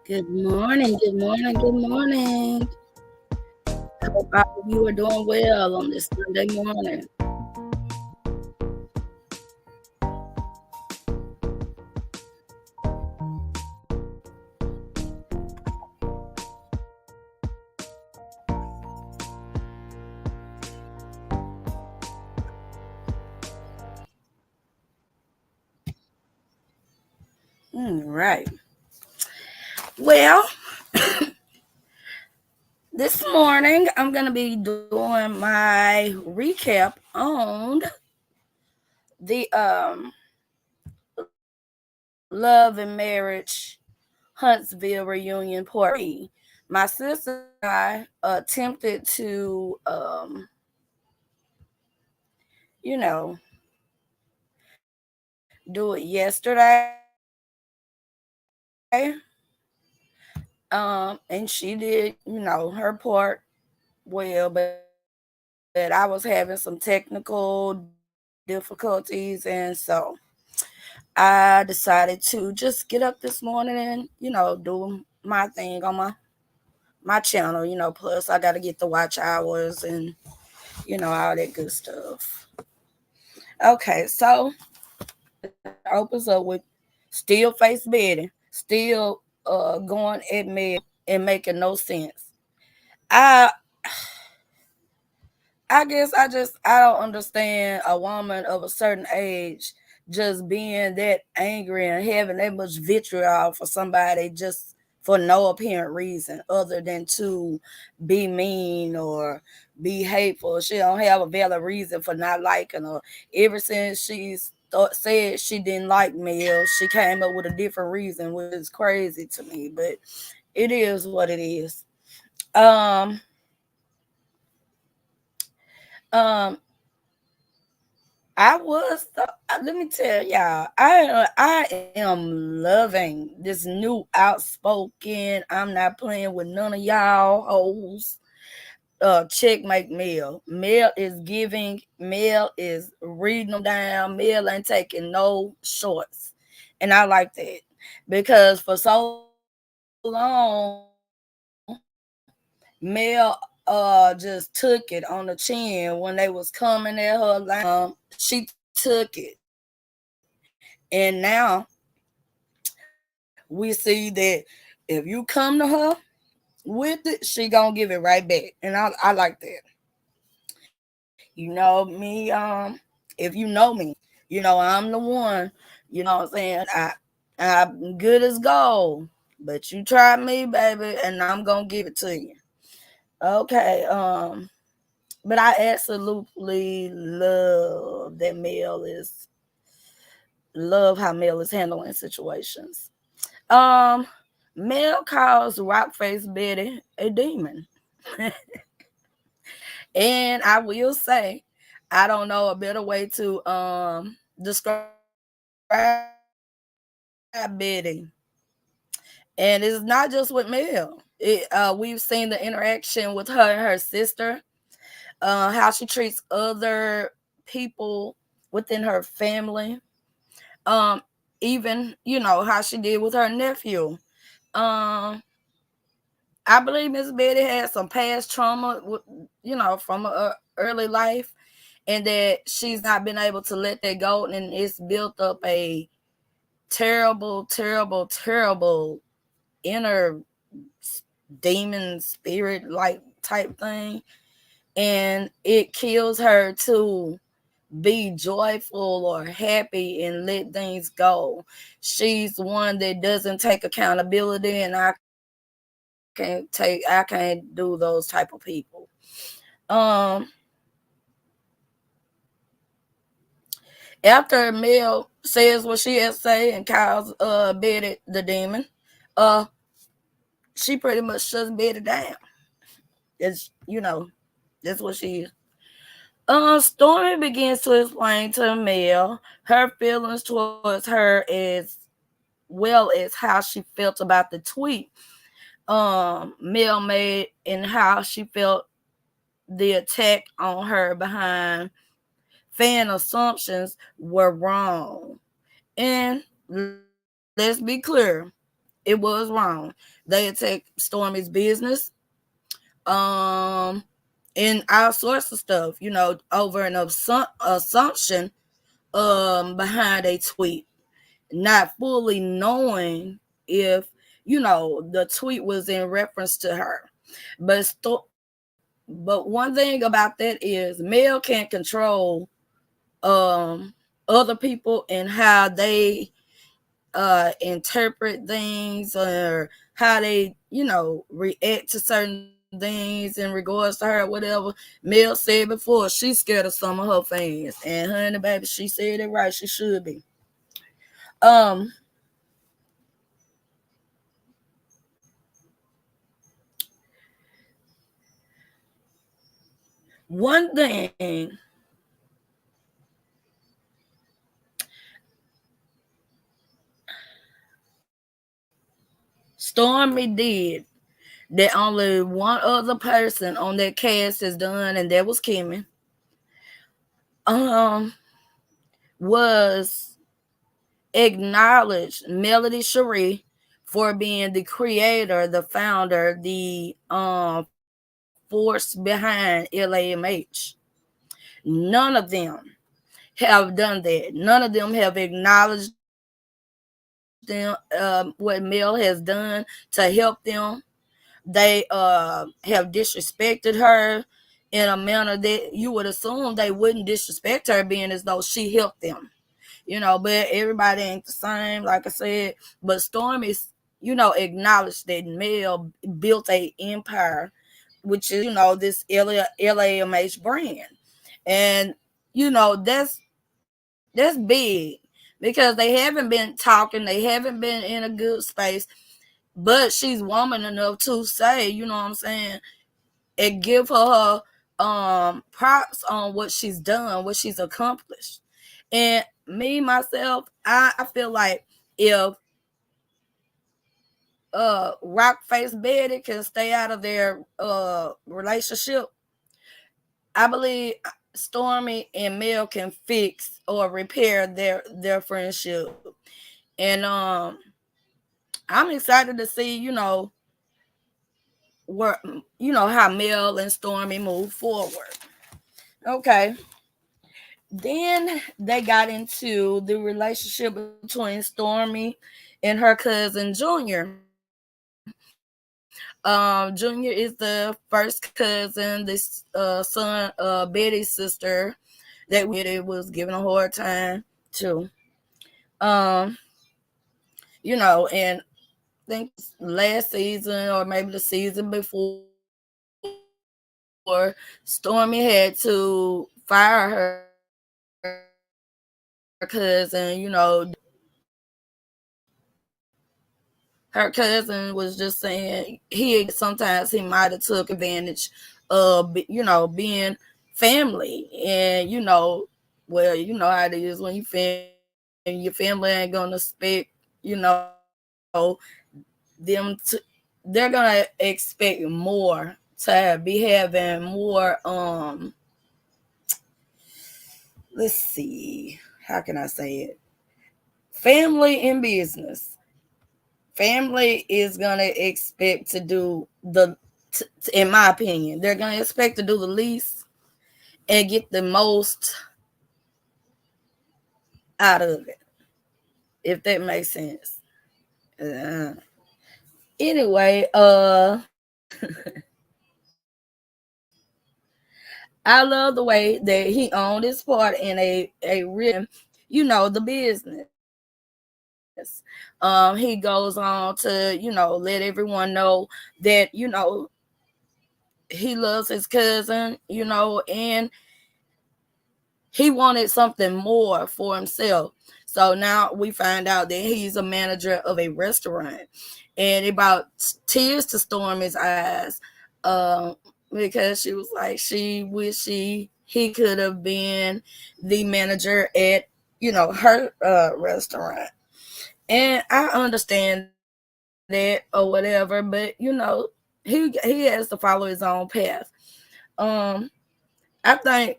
Good morning, good morning, good morning. Hope all of you are doing well on this Sunday morning. All right. Well, this morning I'm going to be doing my recap on the Love and Marriage Huntsville reunion part 3. My sister and I attempted to you know, do it yesterday. And she did, her part well, but I was having some technical difficulties, and so I decided to just get up this morning and do my thing on my channel. Plus I got to get the watch hours and all that good stuff. Okay, so it opens up with still face Betty, still going at me and making no sense. I I guess I don't understand a woman of a certain age just being that angry and having that much vitriol for somebody just for no apparent reason other than to be mean or be hateful. She don't have a valid reason for not liking her. Ever since said she didn't like Mel, she came up with a different reason, which is crazy to me. But it is what it is. Um, um, let me tell y'all, I am loving this new outspoken. I'm not playing with none of y'all hoes. Checkmate Mel. Mel is giving. Mel is reading them down. Mel ain't taking no shorts, and I like that because for so long, Mel just took it on the chin when they was coming at her line. She took it, and now we see that if you come to her with it, she gonna give it right back, and I like that. If you know me, I'm the one. You know what I'm saying? I'm good as gold, but you try me, baby, and I'm gonna give it to you. Okay. But I absolutely love how Mel is handling situations. Um, Mel calls Rockface Betty a demon. And I will say, I don't know a better way to describe Betty. And it's not just with Mel. We've seen the interaction with her and her sister, how she treats other people within her family. Um, Even how she did with her nephew. Um, I believe Miss Betty had some past trauma, from her early life, and that she's not been able to let that go, and it's built up a terrible, terrible, terrible inner demon spirit like type thing, and it kills her to be joyful or happy and let things go. She's one that doesn't take accountability, and I can't do those type of people. Um After Mel says what she has to say and calls Betty the demon, uh she pretty much shuts Betty down. It's that's what she is. Stormy begins to explain to Mel her feelings towards her as well as how she felt about the tweet Mel made and how she felt the attack on her behind fan assumptions were wrong. And let's be clear, it was it was wrong. They attacked Stormy's business, um, and all sorts of stuff, over an assumption behind a tweet, not fully knowing if the tweet was in reference to her. But one thing about that is Mel can't control um other people and how they interpret things, or how they react to certain things in regards to her, whatever. Mel said before, she's scared of some of her fans, and honey baby, she said it right, she should be. um One thing Stormy did that only one other person on that cast has done, and that was Kimmy, um, was acknowledge Melody Cherie for being the creator, the founder, the force behind LAMH. None of them have done that. None of them have acknowledged them, what Mel has done to help them. They have disrespected her in a manner that you would assume they wouldn't disrespect her, being as though she helped them. But everybody ain't the same, like I said. But Stormy, acknowledged that Mel built a empire, which is, this LAMH brand. And, that's big, because they haven't been talking, they haven't been in a good space. But she's woman enough to say, what I'm saying, and give her props on what she's done, what she's accomplished. And me myself, I feel like if Rock Face Betty can stay out of their relationship, I believe Stormy and Mel can fix or repair their friendship. And I'm excited to see, where how Mel and Stormy move forward. Okay. Then they got into the relationship between Stormy and her cousin Junior. Junior is the first cousin, this son, Betty's sister, that Betty was giving a hard time to. Um, and I think last season or maybe the season before, Stormy had to fire her cousin, her cousin was just saying sometimes he might have took advantage of being family. And well, how it is when your family ain't gonna expect them to, they're gonna expect more, to be having more, let's see, how can I say it, family in business. Family is gonna expect to do in my opinion, they're gonna expect to do the least and get the most out of it, if that makes sense. Uh, anyway, I love the way that he owned his part in a real, the business. He goes on to, let everyone know that, he loves his cousin, and he wanted something more for himself. So now we find out that he's a manager of a restaurant, and it brought tears to Stormy's eyes, because she was like, she wish he could have been the manager at her restaurant. And I understand that or whatever, but he has to follow his own path. Um, I think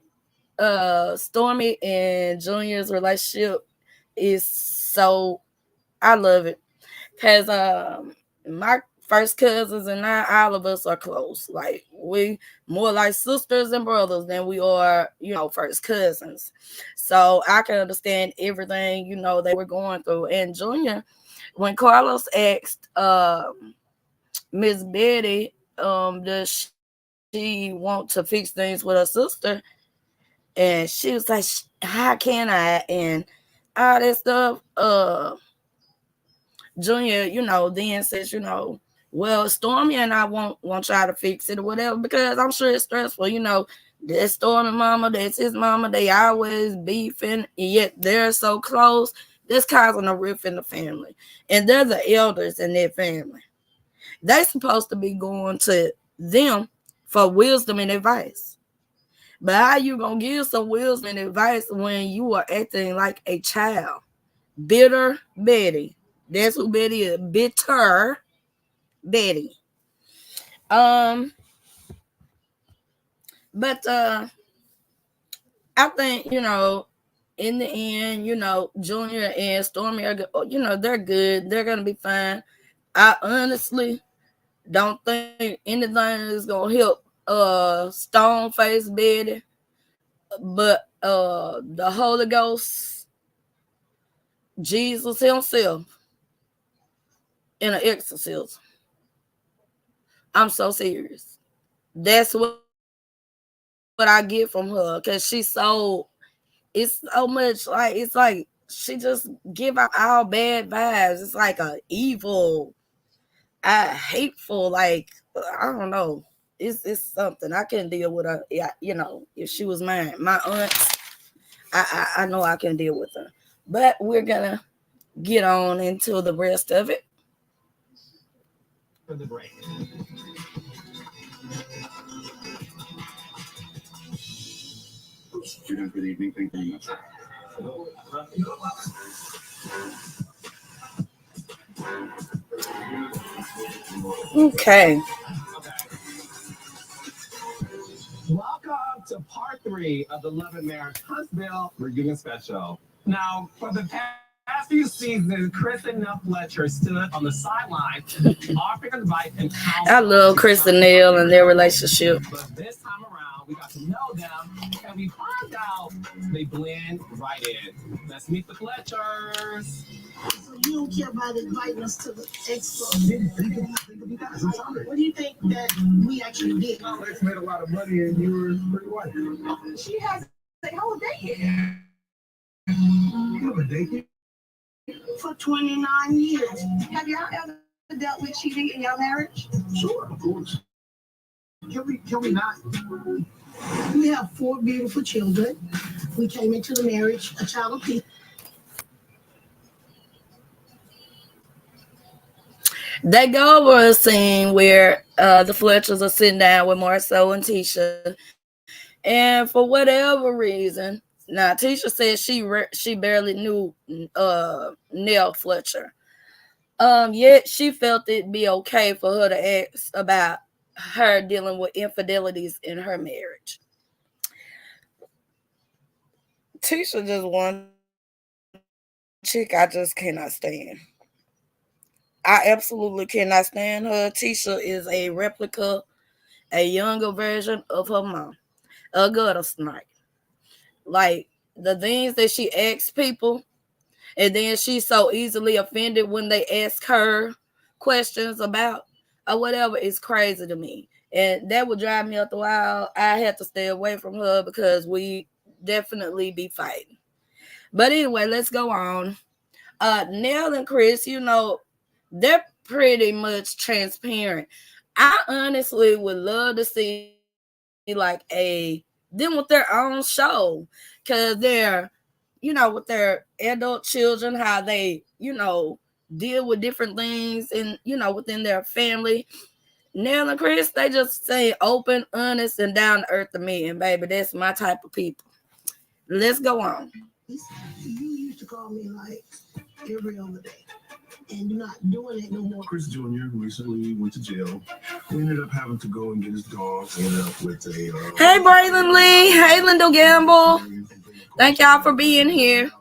Stormy and Junior's relationship is so, I love it, Because my first cousins and all of us are close. Like, we more like sisters and brothers than we are, first cousins. So I can understand everything, they were going through. And Junior, when Carlos asked Miss Betty, does she want to fix things with her sister? And she was like, how can I? And all that stuff. Junior, then says, well, Stormy and I won't try to fix it or whatever, because I'm sure it's stressful. That's Stormy mama, that's his mama. They always beefing, and yet they're so close. This causing a rift in the family. And they're the elders in their family. They supposed to be going to them for wisdom and advice. But how you gonna give some wisdom and advice when you are acting like a child? Bitter Betty. That's who Betty is. Bitter Betty. But I think, in the end, Junior and Stormy are, they're good. They're gonna be fine. I honestly don't think anything is gonna help Stone Face Betty, but the Holy Ghost, Jesus himself, in an exorcism. I'm so serious. That's what I get from her, because it's so much like, it's like she just give out all bad vibes. It's like a evil, hateful, like, I don't know. It's something I couldn't deal with her. Yeah, if she was my aunt, I know I can deal with her. But we're gonna get on into the rest of it. For the break. Good evening. Thank you very much. Okay. Welcome to part 3 of the Love and Marriage Huntsville Reunion Special. Now, for the past few seasons, Chris and Neil Fletcher stood on the sideline offering advice and counsel. I love Chris and Neil and their relationship. But this time around, we got to know them, and we found out they blend right in. Let's meet the Fletchers. So you don't care about inviting us to the expo? What do you think that we actually did? Lex made a lot of money, and you were pretty white. She has a whole day here. You have a date? For 29 years. Have y'all ever dealt with cheating in your marriage? Sure, of course. Can we not? We have 4 beautiful children. We came into the marriage a child of peace. They go over a scene where the Fletchers are sitting down with Marcel and Tisha, and for whatever reason, now Tisha said she barely knew Neil Fletcher. Yet she felt it'd be okay for her to ask about her dealing with infidelities in her marriage. Tisha just one chick I just cannot stand. I absolutely cannot stand her. Tisha is a replica, a younger version of her mom, a gutter snipe. Like, the things that she asks people, and then she's so easily offended when they ask her questions about or whatever, is crazy to me. And that would drive me up the wall. I had to stay away from her because we definitely be fighting. But anyway, let's go on. Nell and Chris, they're pretty much transparent. I honestly would love to see like them with their own show, because they're, with their adult children, how they, deal with different things and, within their family. Nell and Chris, they just say open, honest, and down to earth to me. And baby, that's my type of people. Let's go on. You used to call me like every other day. And you're not doing it no more. Chris Jr. recently went to jail. We ended up having to go and get his dog. Ended up with a. Hey, Braylon Lee. Hey, Lindo Gamble. Thank y'all for being here.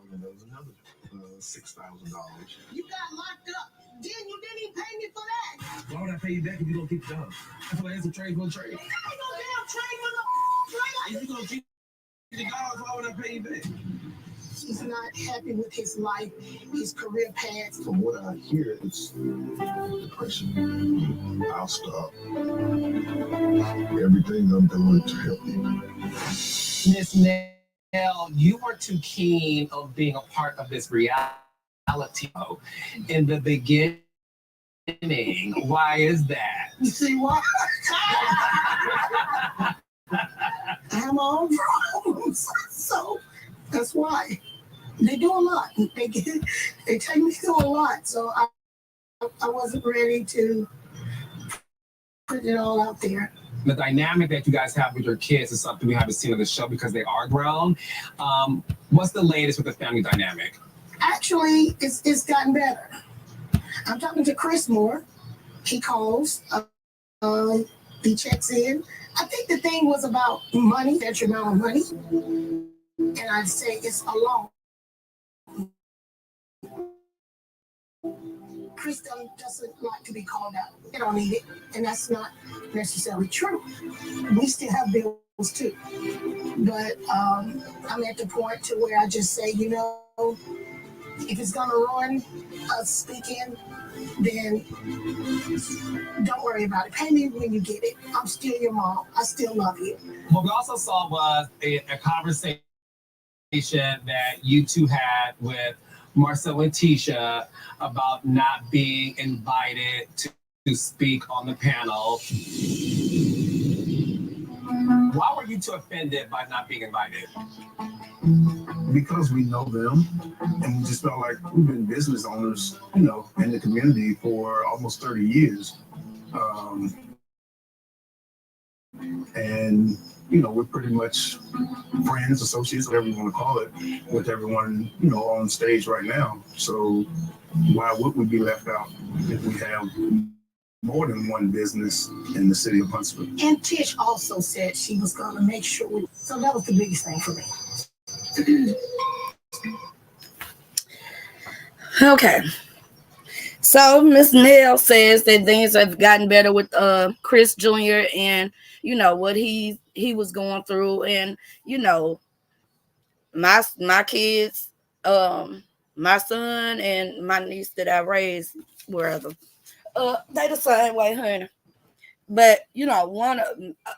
$6,000. You got locked up. Then you Why would I pay you back if you don't keep the dog? I feel like it's a trade for a trade. Ain't no damn trade for no If you gonna keep the dogs, why would I pay you back? He's not happy with his life, his career path. From what I hear, it's depression. I'll stop everything I'm doing to help you. Miss Nell, you were too keen on being a part of this reality show in the beginning. Why is that? You see why? I have my own problems, so that's why. They do a lot. They take me through a lot, so I wasn't ready to put it all out there. The dynamic that you guys have with your kids is something we haven't seen on the show because they are grown. What's the latest with the family dynamic? Actually, it's gotten better. I'm talking to Chris more. He calls. He checks in. I think the thing was about money, that your amount of money. And I say it's a loan. Chris doesn't like to be called out. They don't need it. And that's not necessarily true. We still have bills too. But I'm at the point to where I just say, you know, if it's going to ruin us speaking, then don't worry about it. Pay me when you get it. I'm still your mom. I still love you. What we also saw was a conversation that you two had with Marcel and Tisha about not being invited to speak on the panel. Why were you two offended by not being invited? Because we know them, and we just felt like we've been business owners, you know, in the community for almost 30 years. And, you know, we're pretty much friends, associates, whatever you want to call it, with everyone, you know, on stage right now. So why would we be left out if we have more than one business in the city of Huntsville? And Tish also said she was going to make sure. So that was the biggest thing for me. Okay. So Miss Nell says that things have gotten better with Chris Jr. and you know what he was going through, and you know my kids, my son and my niece that I raised wherever, they the same way, honey. But you know, I'm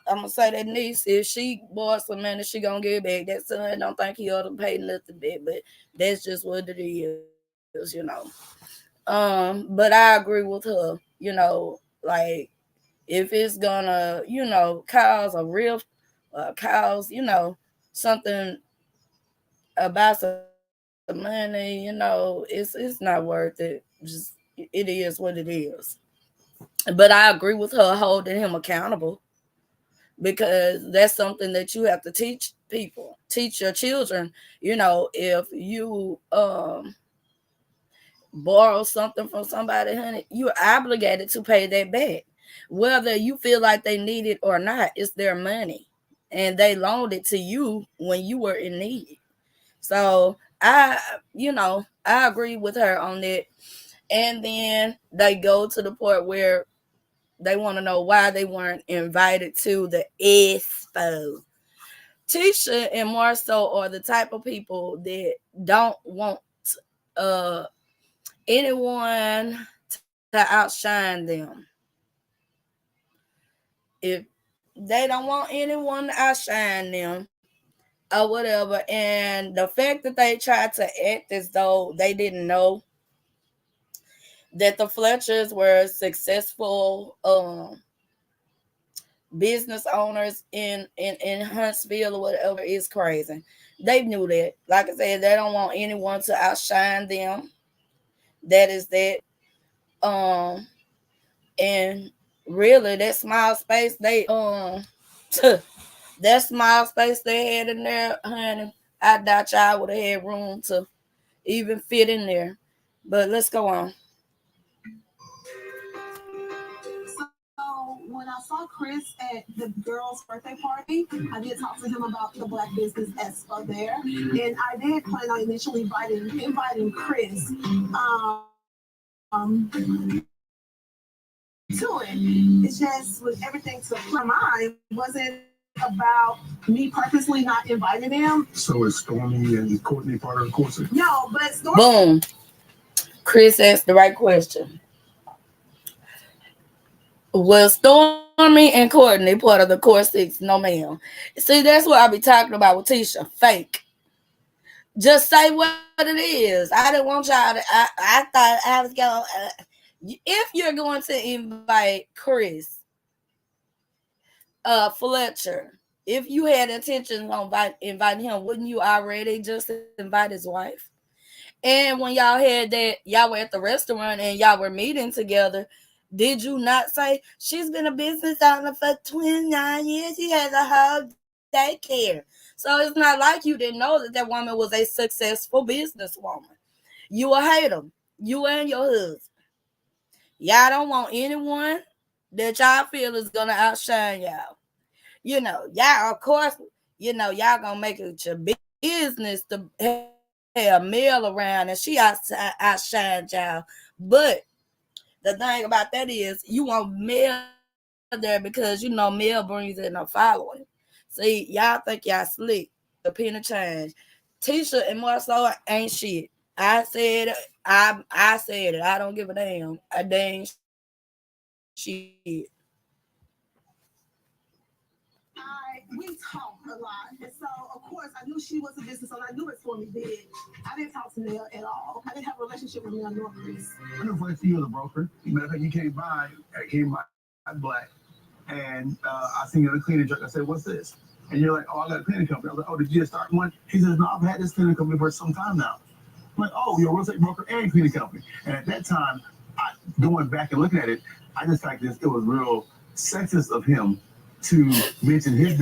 gonna say that niece, if she borrows some money, she gonna give it back. That son don't think he ought to pay nothing back, but that's just what it is, you know. But I agree with her, you know, like if it's gonna, you know, cause a real cause, you know, something about some money, you know, it's not worth it. Just it is what it is. But I agree with her holding him accountable, because that's something that you have to teach people, teach your children. You know, if you borrow something from somebody, honey, you're obligated to pay that back, whether you feel like they need it or not. It's their money, and they loaned it to you when you were in need. So I agree with her on that. And then they go to the point where they want to know why they weren't invited to the expo. Tisha and Marcel are the type of people that don't want uh anyone to outshine them. If they don't want anyone to outshine them or whatever, and the fact that they tried to act as though they didn't know that the Fletchers were successful business owners in Huntsville or whatever is crazy. They knew that. Like I said, they don't want anyone to outshine them. That is that. Um, and really, that small space that small space they had in there, honey, I doubt y'all would have had room to even fit in there. But let's go on. So when I saw Chris at the girls' birthday party, I did talk to him about the Black Business Expo there, and I did plan on initially inviting Chris. to it. It's just with everything to my mind, it wasn't about me purposely not inviting them. So is Stormy and Courtney part of the corset? No, but Stormy. Boom. Chris asked the right question. Was Stormy and Courtney part of the Core Six? No, ma'am. See, that's what I be talking about with Tisha. Fake. Just say what it is. I didn't want y'all to. I thought I was going. If you're going to invite Chris, Fletcher, if you had intentions on inviting him, wouldn't you already just invite his wife? And when y'all had that, y'all were at the restaurant and y'all were meeting together. Did you not say she's been a business owner for 29 years? She has a whole daycare. So it's not like you didn't know that woman was a successful businesswoman. You will hate them. You and your husband. Y'all don't want anyone that y'all feel is going to outshine y'all. Y'all, of course, y'all going to make it your business to have Mel around and she outshines y'all. But the thing about that is you want Mel there because Mel brings in a following. See, y'all think y'all slick. The penny change. Tisha and Marcel ain't shit. I said it. I said it. I don't give a damn. I dang shit. We talked a lot, and so of course I knew she was a business owner. I knew it's for me big. I didn't talk to Mel at all. I didn't have a relationship with Mel nor Chris. I know for you as a broker. Matter of fact, you came by, I'm black, and I seen you in a cleaning truck. I said, "What's this?" And you're like, "Oh, I got a cleaning company." I was like, "Oh, did you just start one?" He says, "No, I've had this cleaning company for some time now." I'm like, "Oh, you're a real estate broker and cleaning company." And at that time, going back and looking at it, I just thought it was real sexist of him to mention his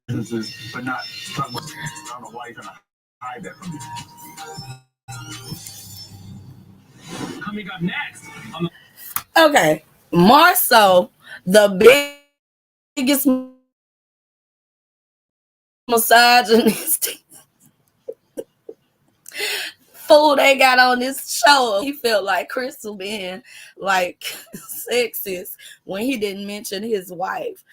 businesses, but not talk about. I don't know why he's trying to hide that from me. Coming up next. Okay, more so, the biggest misogynist fool they got on this show. He felt like Crystal being like sexist when he didn't mention his wife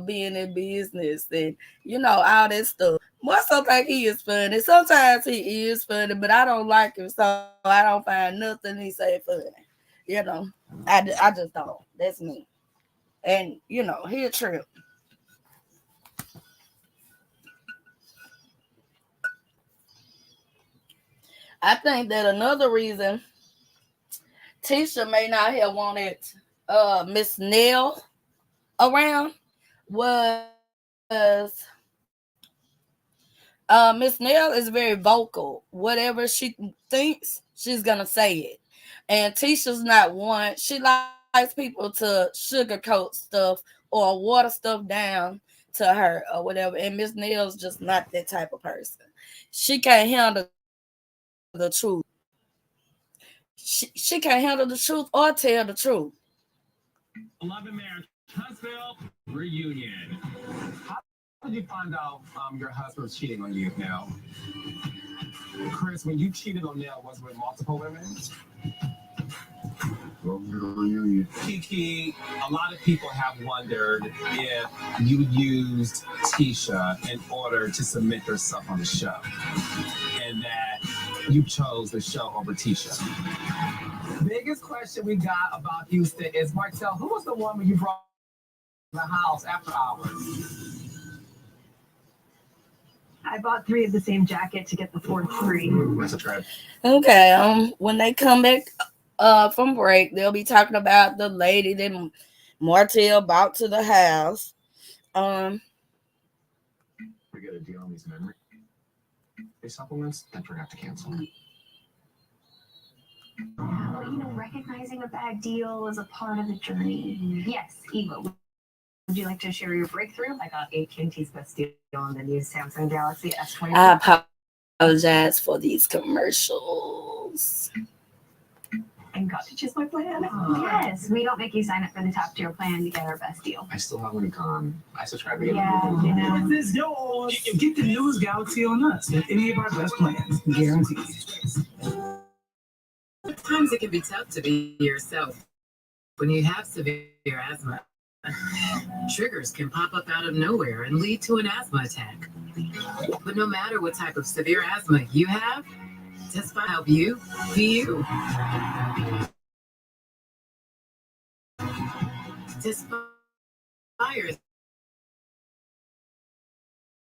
being in business and all that stuff. More so think he is funny. Sometimes he is funny, but I don't like him, so I don't find nothing he say funny. I just don't. That's me. And he a trip. I think that another reason Tisha may not have wanted Miss Nell around was Miss Nell is very vocal. Whatever she thinks, she's gonna say it. And Tisha's not one. She likes people to sugarcoat stuff or water stuff down to her or whatever. And Miss Nell's just not that type of person. She can't handle the truth. She can't handle the truth or tell the truth. 11 Marriage Huntsville reunion. How did you find out your husband was cheating on you now? Chris, when you cheated on Nell, was it with multiple women? Reunion. Kiki, a lot of people have wondered if you used Tisha in order to cement yourself on the show, and that you chose the show over Tisha. Biggest question we got about Houston is, Martell, who was the woman you brought to the house after hours? I bought 3 of the same jacket to get the 4th free. That's a trap. Okay, when they come back from break, they'll be talking about the lady that Martell brought to the house. We get a deal on these memory supplements that forgot to cancel. Recognizing a bad deal is a part of the journey. Yes, Eva, would you like to share your breakthrough? I got AT&T's best deal on the new Samsung Galaxy S20. I apologize for these commercials. And got to choose my plan. Yes, we don't make you sign up for the top tier plan to get our best deal. I still haven't gone. I subscribe again. Yeah, you know. This is yours. Get the newest Galaxy on us with any of our best plans, guaranteed. Sometimes it can be tough to be yourself when you have severe asthma. Triggers can pop up out of nowhere and lead to an asthma attack. But no matter what type of severe asthma you have, Tespire help you be you. Tespire is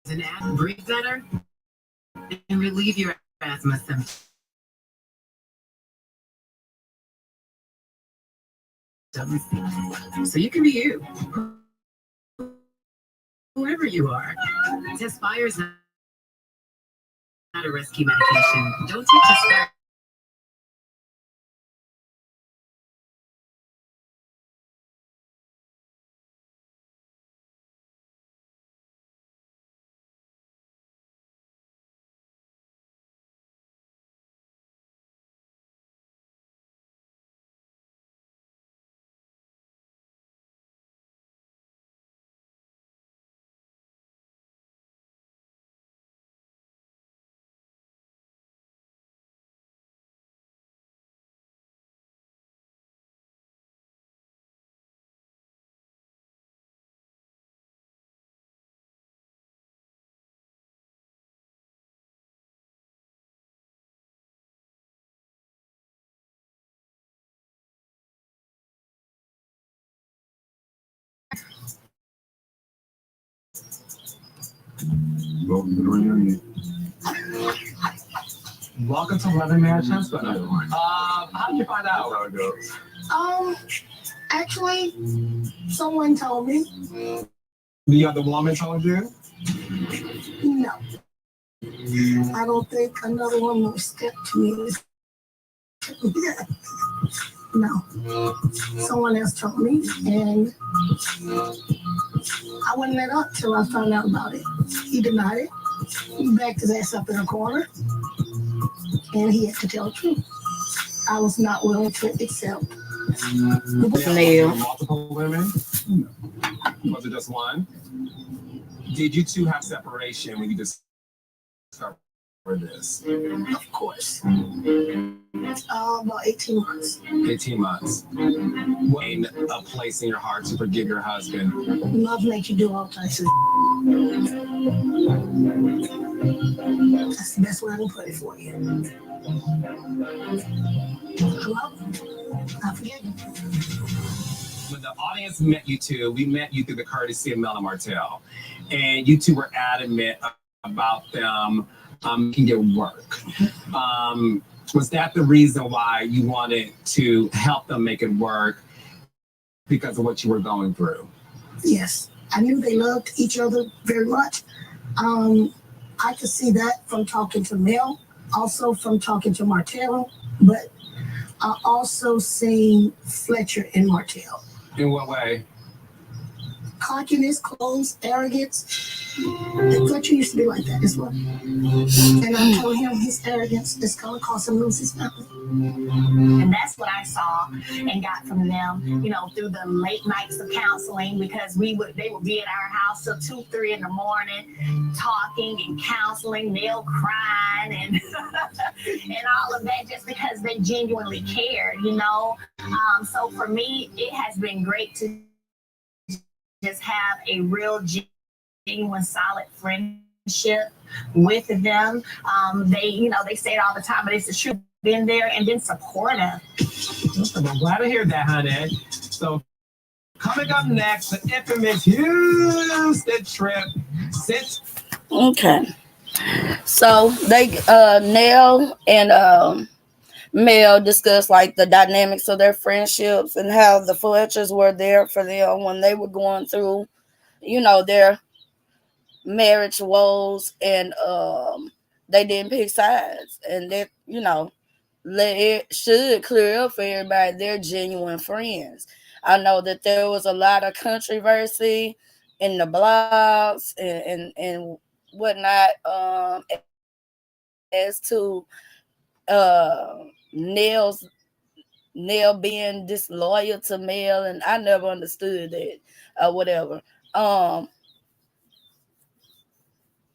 an asthma breathe better and relieve your asthma symptoms. So you can be you, whoever you are. Tespire is not a rescue medication. Don't take Tespire. Welcome to the reunion. Welcome to 11 Marriage Hospital. How did you find That's out? how it goes. Actually, someone told me. The other woman told you? No. I don't think another woman would step to me. No. Someone else told me, and I wouldn't let up till I found out about it. He denied it. He backed his ass up in a corner, and he had to tell the truth. I was not willing to accept. Multiple women? Was it just one? Did you two have separation when you discovered this? Of course. About 18 months. 18 months. When a place in your heart to forgive your husband. Love makes you do all types of. That's the best way I can put it for you. I love him. I forgive him. When the audience met you two, we met you through the courtesy of Mel and Martell. And you two were adamant about them making it work. Was that the reason why you wanted to help them make it work because of what you were going through? Yes. I knew they loved each other very much. I could see that from talking to Mel, also from talking to Martell, but I also seen Fletcher and Martell. In what way? Cockiness, clothes, arrogance. And Fletcher used to be like that as well. And I'm telling him his arrogance is going to cause him to lose his family. And that's what I saw and got from them, through the late nights of counseling, because they would be at our house till 2, 3 in the morning, talking and counseling, Neil crying and and all of that, just because they genuinely cared. So for me, it has been great to just have a real genuine, solid friendship with them. They say it all the time, but it's the truth. Been there and been supportive. I'm glad to hear that, honey. So coming up next, the infamous Houston trip. Sit. Okay. So they Nell and Mel discussed like the dynamics of their friendships and how the Fletchers were there for them when they were going through, their marriage woes, and they didn't pick sides, and that let it should clear up for everybody. They're genuine friends. I know that there was a lot of controversy in the blogs and whatnot, as to Nell's Nell being disloyal to Mel, and I never understood that or whatever. Um,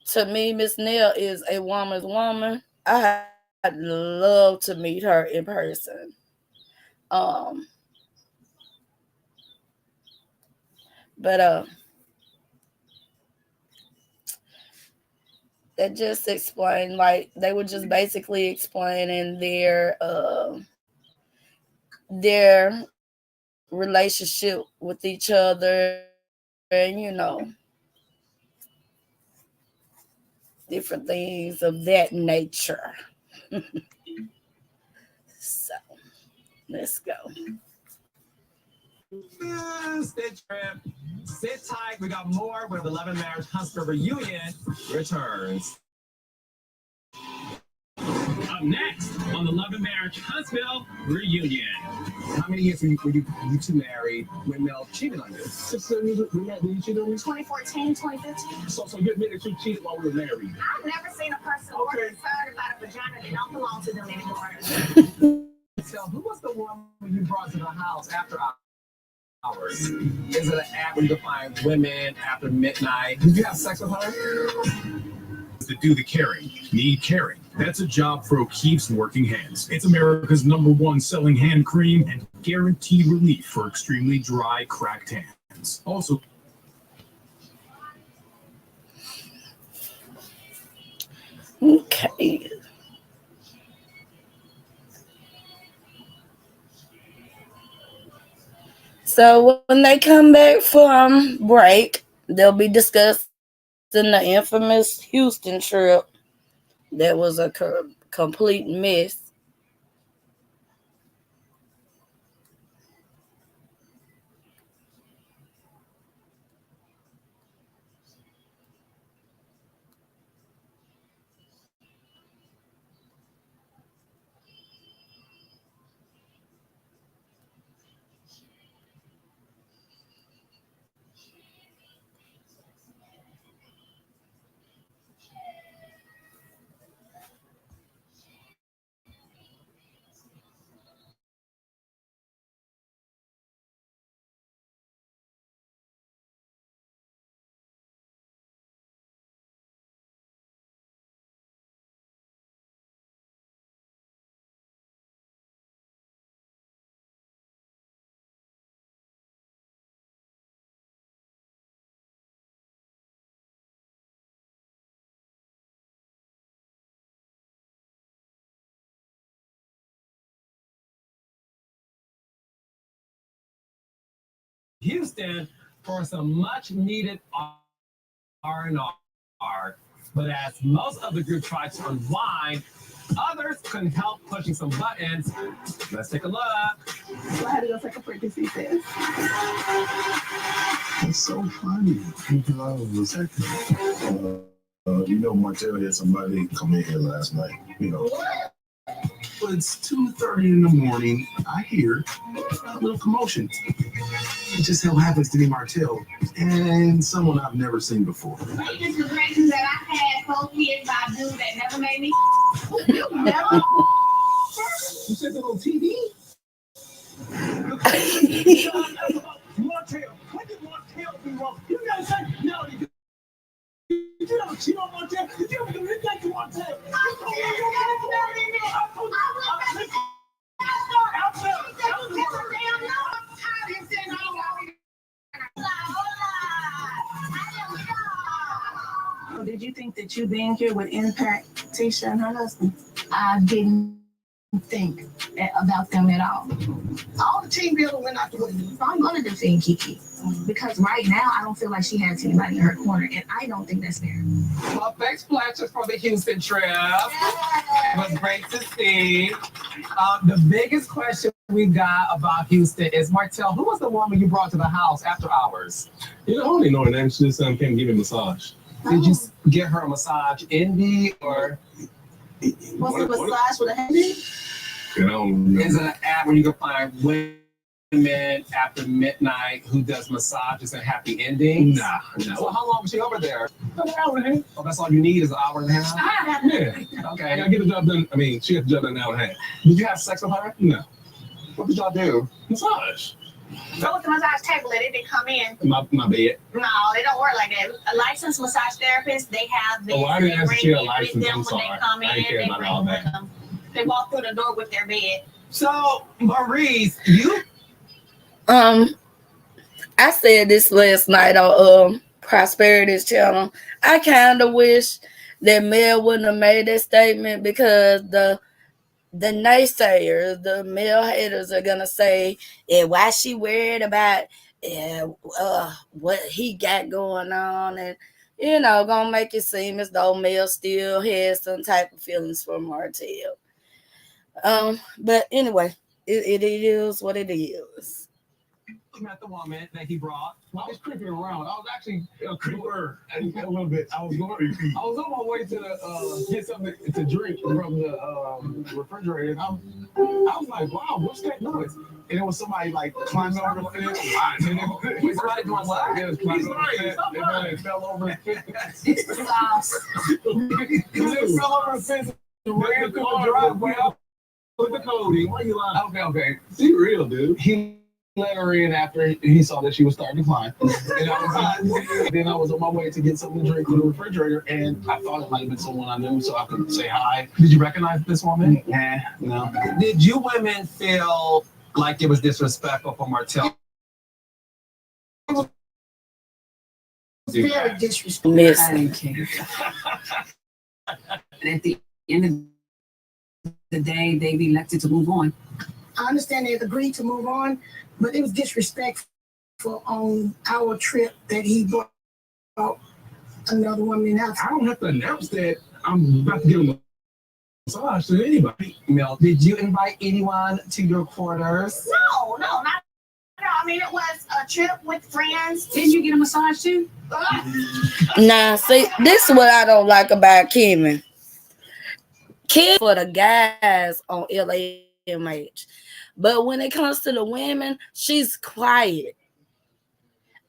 to me, Miss Nell is a woman's woman. I love to meet her in person. Um, but that just explained, like they were just basically explaining their relationship with each other, and different things of that nature. So let's go. Stay trip. Sit tight. We got more where the Love and Marriage Husband reunion returns. Up next on the Love and Marriage Huntsville reunion. How many years were you two married when Mel cheated on you? We met when you cheated on me? 2014, 2015. So you admitted you cheated while we were married. I've never seen a person more concerned about a vagina that don't belong to them anymore. So who was the one you brought to the house after hours? Is it an app where you can find women after midnight? Did you have sex with her? To do the caring, need caring. That's a job for O'Keefe's Working Hands. It's America's #1 selling hand cream and guaranteed relief for extremely dry, cracked hands. Also, Okay. So when they come back from break, they'll be discussing the infamous Houston trip. That was a complete mess. Houston for some much needed R&R. But as most of the group tried to unwind, others couldn't help pushing some buttons. Let's take a look. So I had to go take a break to see this. it's so funny. Hold on a second. Martell had somebody come in here last night. But it's 2:30 in the morning. I hear a little commotion. It just so happens to be Martell and someone I've never seen before. This is racing that I had 4 kids by a dude that never made me. Never. You said that on TV? Martell, what did Martell do wrong? You gotta say, no, you don't cheat on Martell. You don't do anything to Martell. Did you think that you being here would impact Tisha and her husband? I didn't think about them at all. All the team building went out the window. I'm going to defend Kiki because right now I don't feel like she has anybody in her corner, and I don't think that's fair. Well, thanks, Blanchard, for the Houston trip. It was great to see. The biggest question we got about Houston is, Martell, who was the woman you brought to the house after hours? I don't really know her name. She just came give me a massage. Did you get her a massage indie or? Was it a massage with a handy? I don't remember. Is it an app where you can find women after midnight who does massages and happy endings? Nah. So how long was she over there? An hour and a half. Oh, that's all you need is an hour and a half? Yeah. Okay. I gotta get the job done. I mean, she got the job done in an hour and a half. Did you have sex with her? No. What did y'all do? Massage. Go with the massage table that it didn't come in. My bed. No, they don't work like that. A licensed massage therapist, they have this. Oh, I didn't they ask bring you a it with license. them I'm when sorry. they come in. I didn't care They about bring all it with that. them. They walk through the door with their bed. So, Maurice, you I said this last night on Prosperity's channel. I kind of wish that Mel wouldn't have made that statement, because the naysayers, the male haters, are gonna say, "Yeah, why she worried about what he got going on," and gonna make it seem as though Mel still has some type of feelings for Martell. But anyway, it is what it is. met the woman that he brought. I was creeping around. I was actually a creeper a little bit. I was on my way to get something to drink from the refrigerator, and I was like, "Wow, what's that noise?" And it was somebody like climbing over the fence. He's right doing what? It was climbing over the fence, and then it fell over the fence. It fell over the fence and ran through the driveway. With the Cody, why you lying? Okay. Be real, dude. He let her in after he saw that she was starting to climb. And then I was on my way to get something to drink from the refrigerator, and I thought it might have been someone I knew, so I could say hi. Did you recognize this woman? Nah, no. Did you women feel like it was disrespectful for Martell? Very disrespectful. Miss. I didn't care. And at the end of the day, they've elected to move on. I understand they agreed to move on, but it was disrespectful on our trip that he brought another woman in the house. I don't have to announce that I'm about to give him a massage to anybody. Mel, did you invite anyone to your quarters? No, not. No, I mean, it was a trip with friends. Didn't you get a massage too? Nah, see, this is what I don't like about Kimmy. Kim for the guys on LAMH, but when it comes to the women, she's quiet.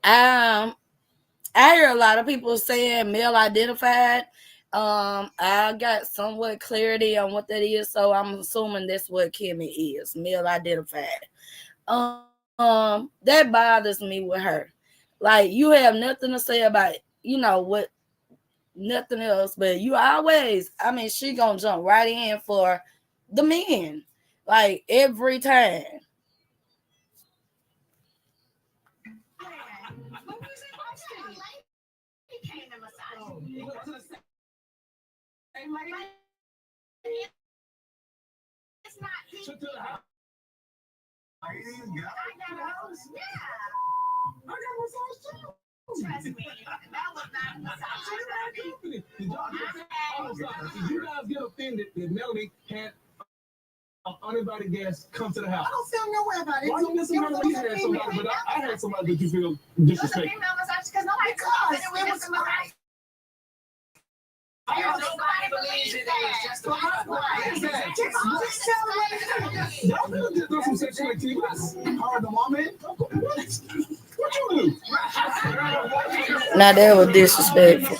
I hear a lot of people saying male identified. I got somewhat clarity on what that is, so I'm assuming that's what Kimmy is, male identified. That bothers me with her. Like, you have nothing to say about, what, nothing else, but you always, she gonna jump right in for the men, like, every time. It's not To the house. I got massage too. Trust me, that was not a massage. Did you guys get offended that Melanie had an uninvited guest come to the house? I don't feel no way about it. Why you missing out? You had somebody, but I had somebody that you feel It was a disrespectful. female massage because nobody thought it was a massage. Nobody believes it is just a Y'all could have done some sexual activities. Hard the mom in. What you do? Now that was disrespectful.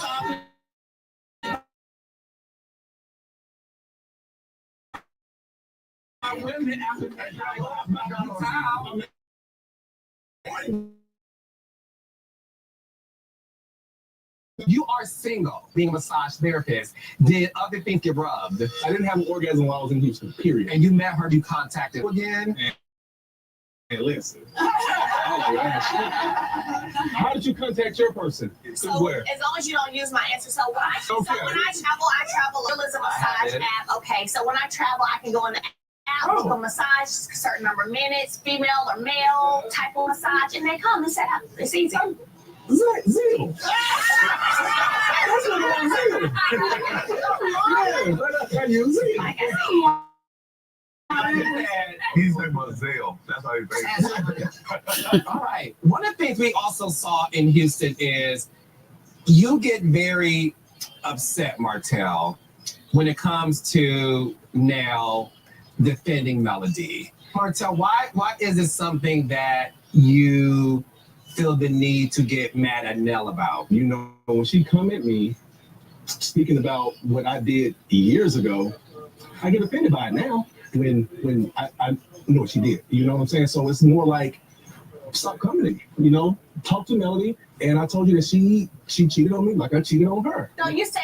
You are single, being a massage therapist. Did other things get rubbed? I didn't have an orgasm while I was in Houston, period. And you met her, you contacted her again? And listen. How did you contact your person? So Where? as long as you don't use my answer. So when I travel. It was a massage app. Okay, so when I travel, I can go in the app, book a massage, a certain number of minutes, female or male type of massage, and they come and set up. It's easy. Zeal. That's what I'm Zeal. Yeah, that's how you Zeal. He's talking about Zale. That's how he thinks. All right. One of the things we also saw in Houston is you get very upset, Martell, when it comes to now defending Melody. Martell, why is it something that you feel the need to get mad at Nell about? You know, when she come at me, speaking about what I did years ago, I get offended by it now. When I know what she did, you know what I'm saying? So it's more like, stop coming to me, talk to Melody. And I told you that she cheated on me like I cheated on her. No, you said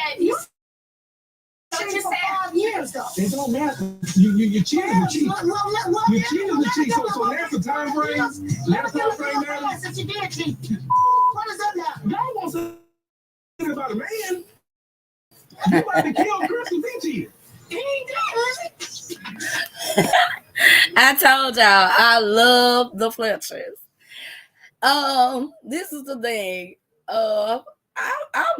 5 years though. It don't matter. You cheated the cheat. You cheated the cheat. So that's the time frame. That's the time frame now. Since you did cheat. What is that now? Y'all want something about a man? You about to kill Chris if he cheated. He ain't dead, is he? I told y'all I love the Fletchers. This is the thing. I'm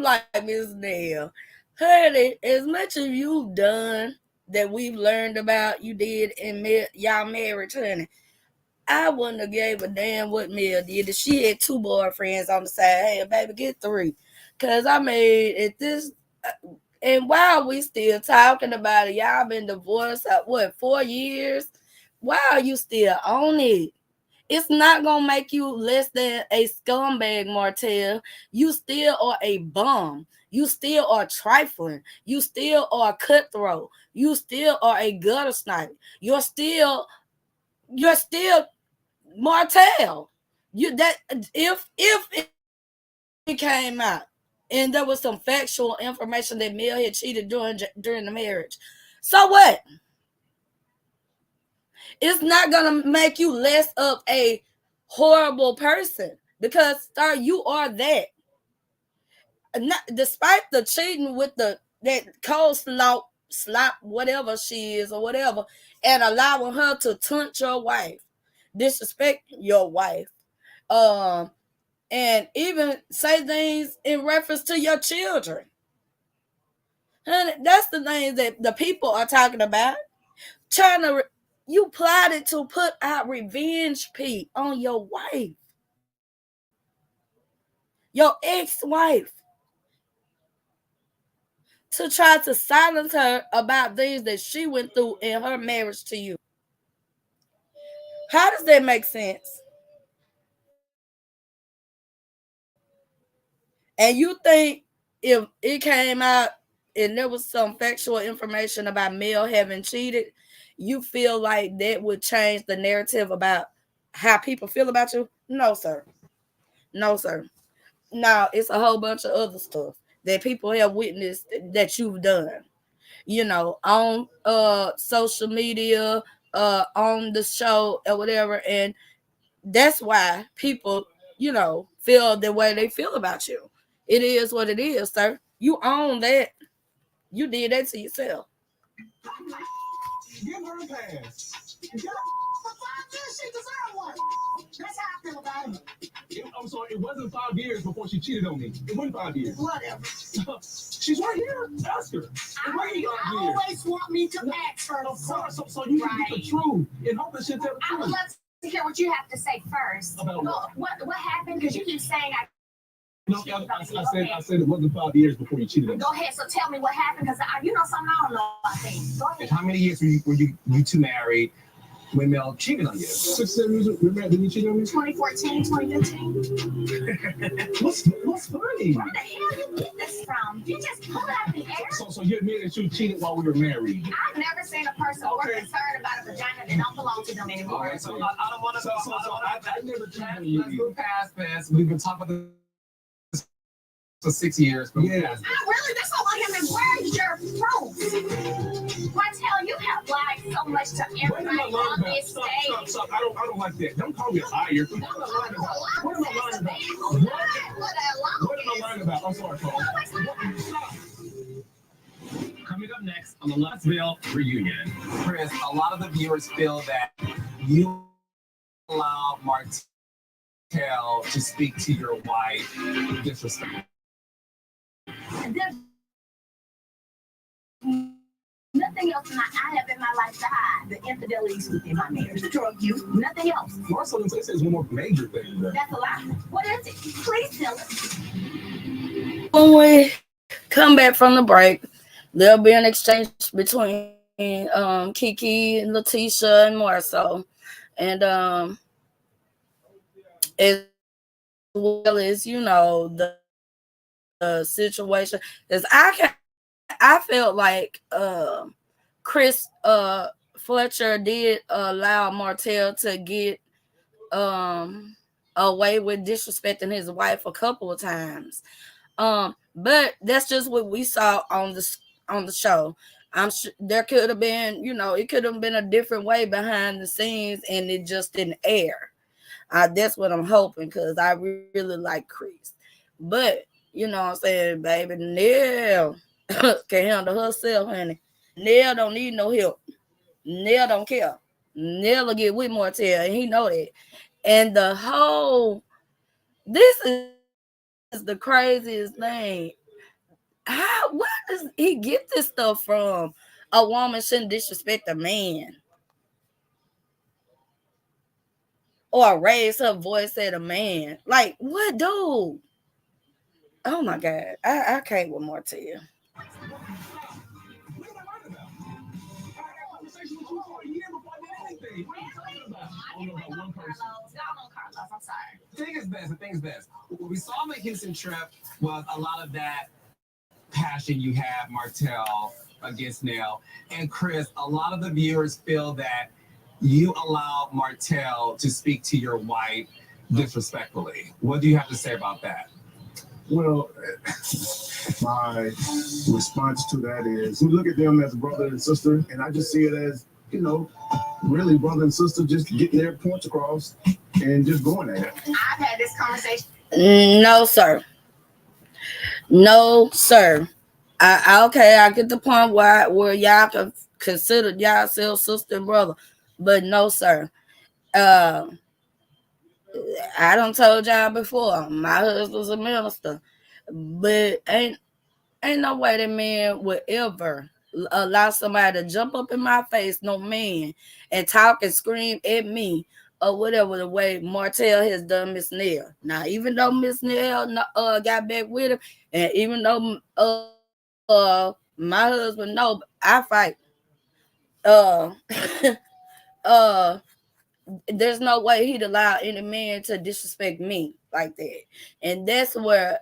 like Miss Nail. Honey, as much as you've done that we've learned about, you did and y'all married, honey. I wouldn't have gave a damn what Mel did. If she had 2 boyfriends on the side, hey, baby, get 3. Cause I mean, at this, and while we still talking about it, y'all been divorced, 4 years? Why are you still on it? It's not gonna make you less than a scumbag, Martell. You still are a bum. You still are trifling. You still are cutthroat. You still are a gutter sniper. You're still Martell. You that if it came out and there was some factual information that Mel had cheated during the marriage, so what? It's not gonna make you less of a horrible person because sir, you are that. Not, despite the cheating with that cold slop, whatever she is or whatever, and allowing her to taunt your wife, disrespect your wife, and even say things in reference to your children. Honey, that's the things that the people are talking about. You plotted to put out revenge, Pete, on your wife, your ex-wife, to try to silence her about things that she went through in her marriage to you. How does that make sense? And you think if it came out and there was some factual information about Mel having cheated, you feel like that would change the narrative about how people feel about you? No, sir. No, sir. No, it's a whole bunch of other stuff that people have witnessed that you've done. On social media, on the show or whatever, and that's why people, feel the way they feel about you. It is what it is, sir. You own that. You did that to yourself. Give her a pass. Yeah, for 5 years she deserved one. That's how I feel about it. I'm sorry, it wasn't 5 years before she cheated on me. It wasn't 5 years. Whatever. She's right here. Ask her. You always want me to ask her. Of course, so you can get the truth and hope that she'll tell the I would truth. love to hear what you have to say first. About What happened? Because you keep saying No, I said it wasn't 5 years before you cheated on me. Go ahead. So tell me what happened, because you know something I don't know about things. Go ahead. How many years were you two married when Mel cheated on you? 6, 7 years. Remember, did you cheat on me? 2014, 2015. What's funny? Where the hell you get this from? You just pull it out the air. So you admit that you cheated while we were married? I've never seen a person more concerned about a vagina that don't belong to them anymore. Okay, so I don't want to. I never cheated on you. Let's move past this. We've been talking about this for 6 years. Yeah. Really? That's all I have. And where's your proof? Martell, you have lied so much to everybody on this stage. Stop. I don't like that. Don't call me a liar. What am I lying about? What am I lying about? What am I lying about? I'm sorry, Paul. Stop. Coming up next on the Lamh reunion. Chris, a lot of the viewers feel that you allow Martell to speak to your wife disrespectfully. There's nothing else I have in my life to hide. The infidelities within my marriage, the drug use, nothing else. Marcel says one more major thing. That's a lie. What is it? Please tell us. When we come back from the break, there'll be an exchange between Kiki and Letitia and Marcel, and as well as the situation. Because I felt like Chris Fletcher did allow Martell to get away with disrespecting his wife a couple of times. But that's just what we saw on the show. I'm sure there could have been, it could have been a different way behind the scenes, and it just didn't air. That's what I'm hoping, because I really like Chris. But you know what I'm saying, baby, Nell can handle herself, honey. Nell don't need no help. Nell don't care. Nell will get with Martell, and he know that. And this is the craziest thing. Where does he get this stuff from? A woman shouldn't disrespect a man or raise her voice at a man. Like, what, dude? Oh my God, I can't with Martell. I'm sorry. The thing is this. What we saw on the Houston trip was a lot of that passion you have, Martell, against Nell. And Chris, a lot of the viewers feel that you allowed Martell to speak to your wife disrespectfully. What do you have to say about that? Well, my response to that is we look at them as brother and sister, and I just see it as, really brother and sister just getting their points across and just going at it. I've had this conversation. No, sir. No, sir. I get the point where y'all can consider y'all sister and brother, but no, sir. Uh, I done told y'all before, my husband's a minister, but ain't no way that man would ever allow somebody to jump up in my face, no man, and talk and scream at me or whatever the way Martell has done Miss Nell. Now, even though Miss Nell got back with him, and even though my husband know I fight, uh, uh, there's no way he'd allow any man to disrespect me like that, and that's where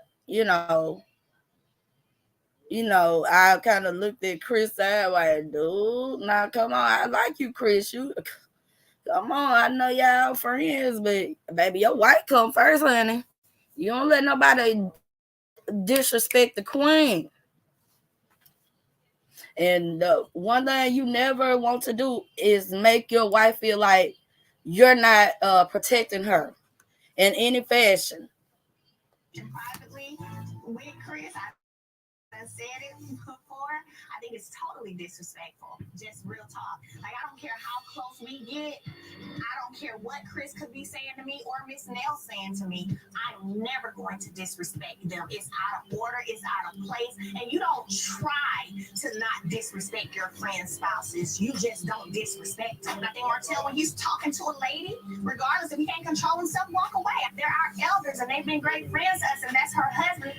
I kind of looked at Chris like, dude, now come on, I like you, Chris. You come on, I know y'all friends, but baby, your wife come first, honey. You don't let nobody disrespect the queen. And one thing you never want to do is make your wife feel like you're not protecting her in any fashion. Privately with Chris, I said it before. I think it's totally disrespectful. Just real talk. Like, I don't care how close we get. I don't care what Chris could be saying to me or Miss Nell saying to me. I'm never going to disrespect them. It's out of order. It's out of place. And you don't try to not disrespect your friends' spouses. You just don't disrespect them. I think Martell, when he's talking to a lady, regardless if he can't control himself, walk away. They're our elders, and they've been great friends to us, and that's her husband.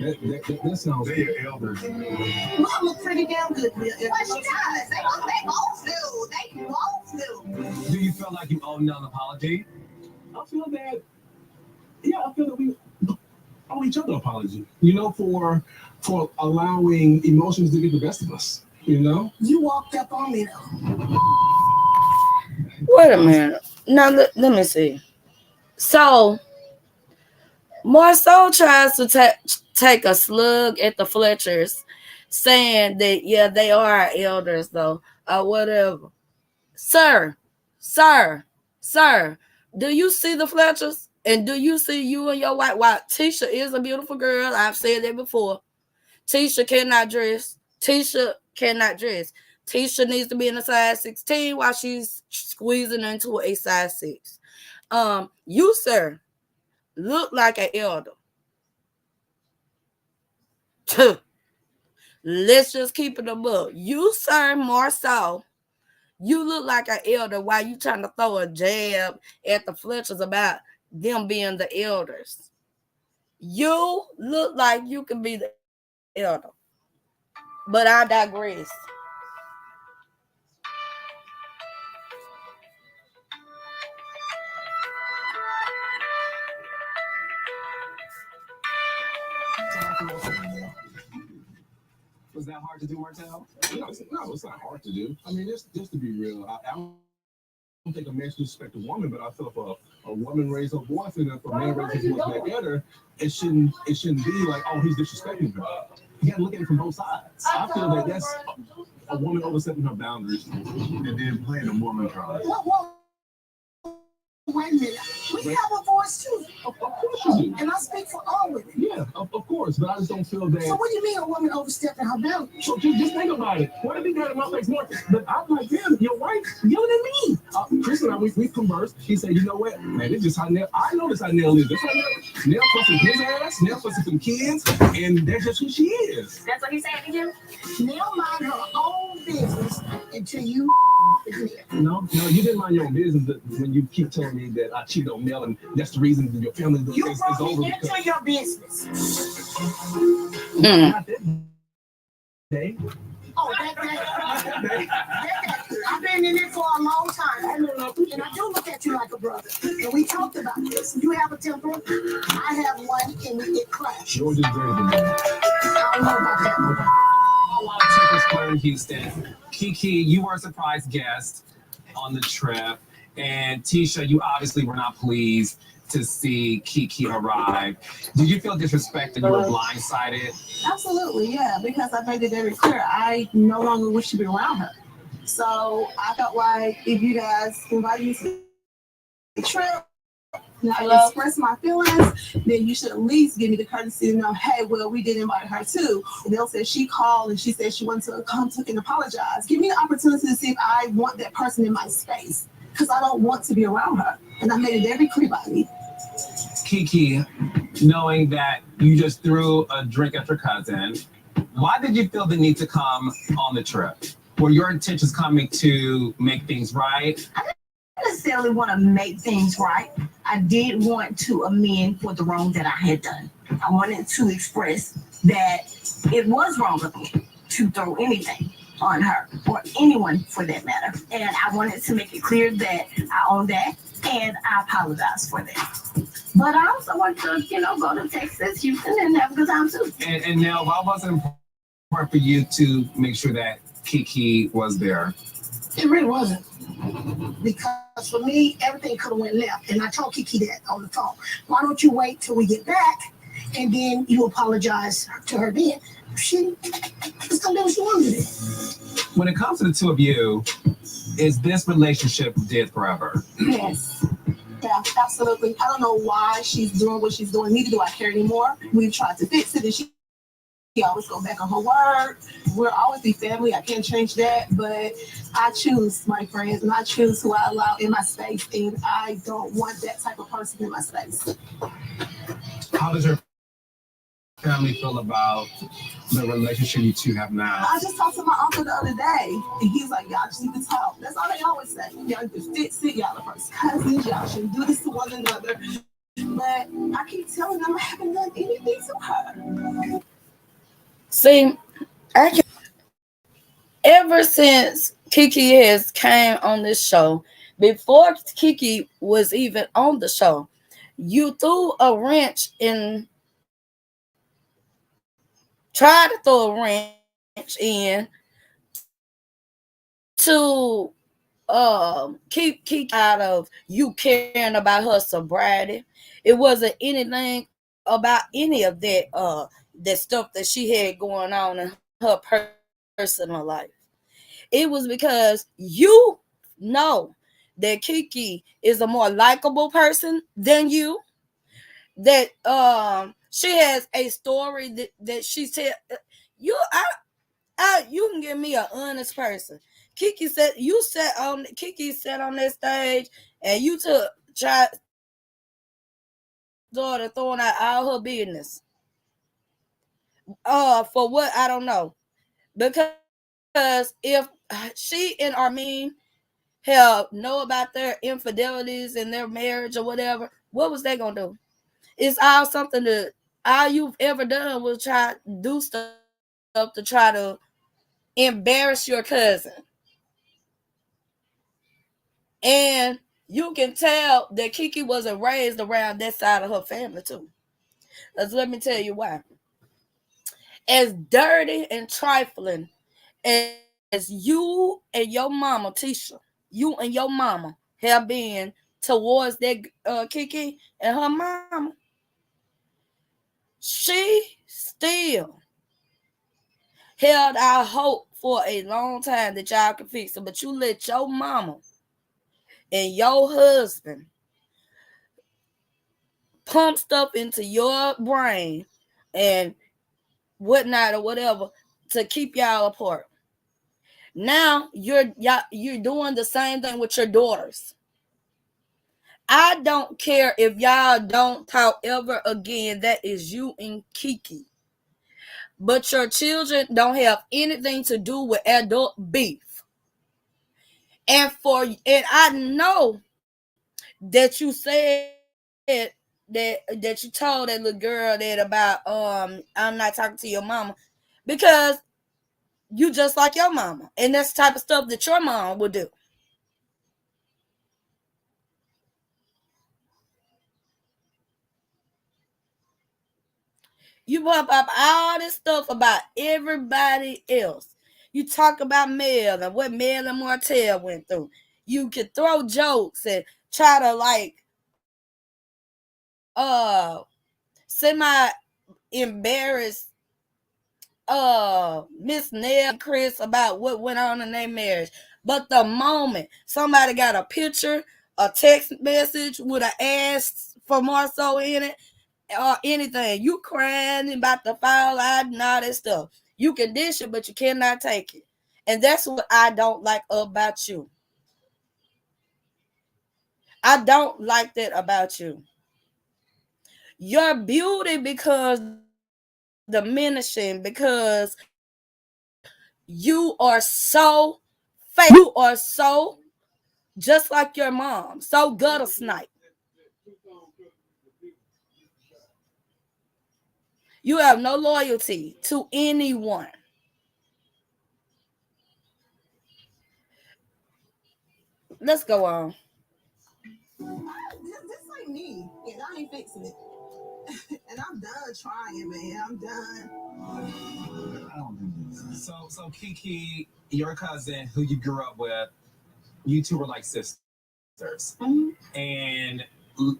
That sounds like your elders. Mom look pretty damn good. But she does. They both do. They both do. Do you feel like you owe Nell an apology? I feel that we owe each other an apology, for allowing emotions to get the best of us, You walked up on me though. Wait a minute. Now let me see. So Marceau tries to take a slug at the Fletchers, saying that yeah, they are our elders though, or whatever. Sir, sir, sir, do you see the Fletchers? And do you see you and your wife? While Tisha is a beautiful girl, I've said that before. Tisha cannot dress. Tisha cannot dress. Tisha needs to be in a size 16 while she's squeezing into a size 6. You, sir, look like an elder. Let's just keep it above. You, sir, Marceau, you look like an elder while you trying to throw a jab at the Fletchers about them being the elders. You look like you can be the elder. But I digress. Was that hard to do, Martell? No, it's not hard to do. I mean, just to be real, I don't think a man should disrespect a woman, but I feel if a woman raised her voice and if a man raised his voice back at her, it shouldn't be like, oh, he's disrespecting her. You got to look at it from both sides. I feel that a woman overstepping her boundaries And then playing a woman card. Wait a minute. We have a voice too. Of course you do. And I speak for all women. Yeah, of course. But I just don't feel that. So what do you mean a woman overstepping her boundaries? So just think about it. What if he got in my face more? But I'm like, damn, your wife yelling at me. Chris and I, we've conversed. She said, you know what, man, this is how Nell. I know this how Nell is. This how Nell fussing his ass. Nell fussing some kids, and that's just who she is. That's what he said to you? Nell mind her own business until you No, you didn't mind your own business when you keep telling me that I cheated on Nell, and that's the reason that your family is over. brought me into your business. Not that day. Oh, that. I've been in it for a long time. And I do look at you like a brother. And we talked about this. You have a temper. I have one, and we get clashed. Yours is greater than mine. I don't know about that one. Hello, Tempers Square in Houston. Kiki, you were a surprise guest on the trip. And Tisha, you obviously were not pleased to see Kiki arrive. Did you feel disrespected? You were blindsided? Absolutely, yeah, because I made it very clear. I no longer wish to be around her. So I felt like if you guys invited me to the trip, and I expressed my feelings, then you should at least give me the courtesy to know, hey, well, we did invite her too. And they'll say she called and she said she wanted to come to and apologize. Give me the opportunity to see if I want that person in my space, because I don't want to be around her. And I made it very clear by me. Kiki, knowing that you just threw a drink at your cousin, why did you feel the need to come on the trip? Were your intentions coming to make things right? I didn't necessarily want to make things right. I did want to amend for the wrong that I had done. I wanted to express that it was wrong of me to throw anything on her or anyone for that matter. And I wanted to make it clear that I own that and I apologize for that. But I also want to, go to Texas, Houston, and have a good time too. And now, why was it important for you to make sure that Kiki was there? It really wasn't. Because for me, everything could have went left. And I told Kiki that on the phone. Why don't you wait till we get back and then you apologize to her then? She just gonna do what she wanted to do. When it comes to the two of you, is this relationship dead forever? Yes. Yeah, absolutely. I don't know why she's doing what she's doing. Neither do I care anymore. We've tried to fix it, and she always go back on her word. We'll always be family. I can't change that, but I choose my friends and I choose who I allow in my space, and I don't want that type of person in my space. How does your family feel about the relationship you two have now? I just talked to my uncle the other day, and he's like, y'all just need to talk. That's all they always say. Y'all just fix it. Y'all are first cousins. Y'all shouldn't do this to one another. But I keep telling them I haven't done anything to her. See, ever since Kiki has came on this show, before Kiki was even on the show, you threw a wrench in, tried to throw a wrench in to keep Kiki out of you caring about her sobriety. It wasn't anything about any of that stuff that she had going on in her personal life. It was because you know that Kiki is a more likable person than you. That she has a story that she said you can give me an honest person. Kiki said on that stage and you started throwing out all her business. For what? I don't know. Because if she and Armin know about their infidelities and their marriage or whatever, what was they gonna do? It's all something that all you've ever done was try to do stuff to try to embarrass your cousin. And you can tell that Kiki wasn't raised around that side of her family too. Let me tell you why. As dirty and trifling as you and your mama, Tisha, you and your mama have been towards that Kiki and her mama, she still held out hope for a long time that y'all could fix it, but you let your mama and your husband pump stuff into your brain and whatnot or whatever to keep y'all apart. Now you're doing the same thing with your daughters. I don't care if y'all don't talk ever again. That is you and Kiki. But your children don't have anything to do with adult beef. And I know that you said that you told that little girl that about I'm not talking to your mama because you just like your mama. And that's the type of stuff that your mom would do. You pump up all this stuff about everybody else. You talk about Mel and what Mel and Martell went through. You could throw jokes and try to like semi embarrass Miss Nell and Chris about what went on in their marriage. But the moment somebody got a picture, a text message with an ass for Marceau in it, or anything, you crying about the foul out and all that stuff. You can dish it, but you cannot take it. And that's what I don't like about you. I don't like that about you. Your beauty becomes diminishing because you are so fake. You are so just like your mom, so gutter snipe. You have no loyalty to anyone. Let's go on. This ain't me, and I ain't fixing it. And I'm done trying, man. I'm done. I don't do this. So Kiki, your cousin who you grew up with, you two were like sisters. Mhm. And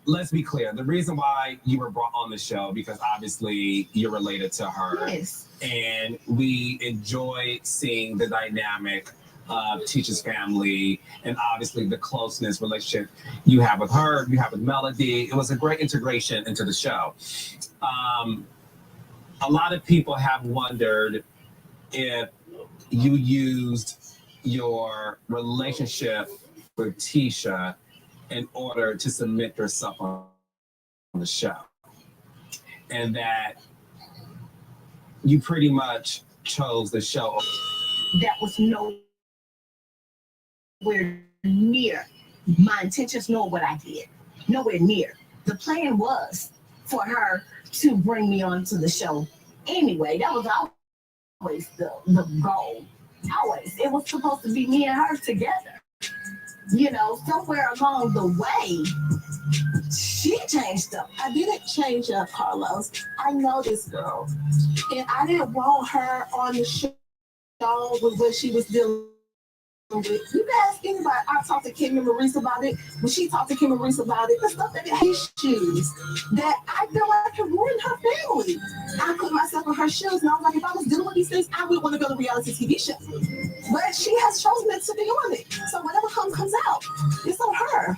let's be clear, the reason why you were brought on the show because obviously you're related to her. Yes. And we enjoyed seeing the dynamic of Teacher's family and obviously the closeness relationship you have with her, you have with Melody. It was a great integration into the show. A lot of people have wondered if you used your relationship with Tisha in order to submit yourself on the show. And that you pretty much chose the show. That was nowhere near my intentions nor what I did. Nowhere near. The plan was for her to bring me onto the show anyway. That was always the goal. Always. It was supposed to be me and her together. You know, somewhere along the way, she changed up. I didn't change up, Carlos. I know this girl. And I didn't want her on the show with what she was dealing with. You can ask anybody. I talked to Kim and Maurice about it. When she talked to Kim and Maurice about it, the stuff that issues that I feel like could ruin her family. I put myself in her shoes, and I was like, if I was dealing with these things, I would want to go to a reality TV show. But she has chosen to be on it. So whatever comes out, it's on her.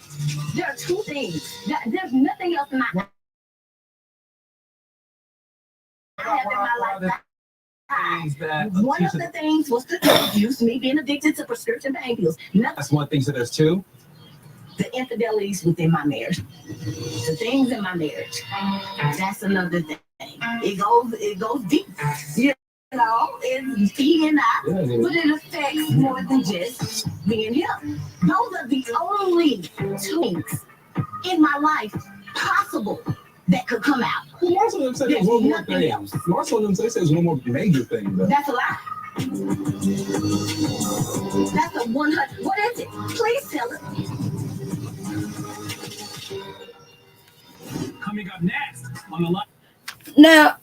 There are two things. There's nothing else in my I have in my life. One of the things was the drug use, me being addicted to prescription pain pills. That's one thing. So there's two. The infidelities within my marriage, the things in my marriage. That's another thing. It goes deep. You know, it's he and I, but it affects more than just being him. Those are the only two things in my life possible that could come out. Well, Marshall them said it was one more thing. Marshall them said it was one more major thing. Though. That's a lie. That's a 100. What is it? Please tell us. Coming up next on the line. Now,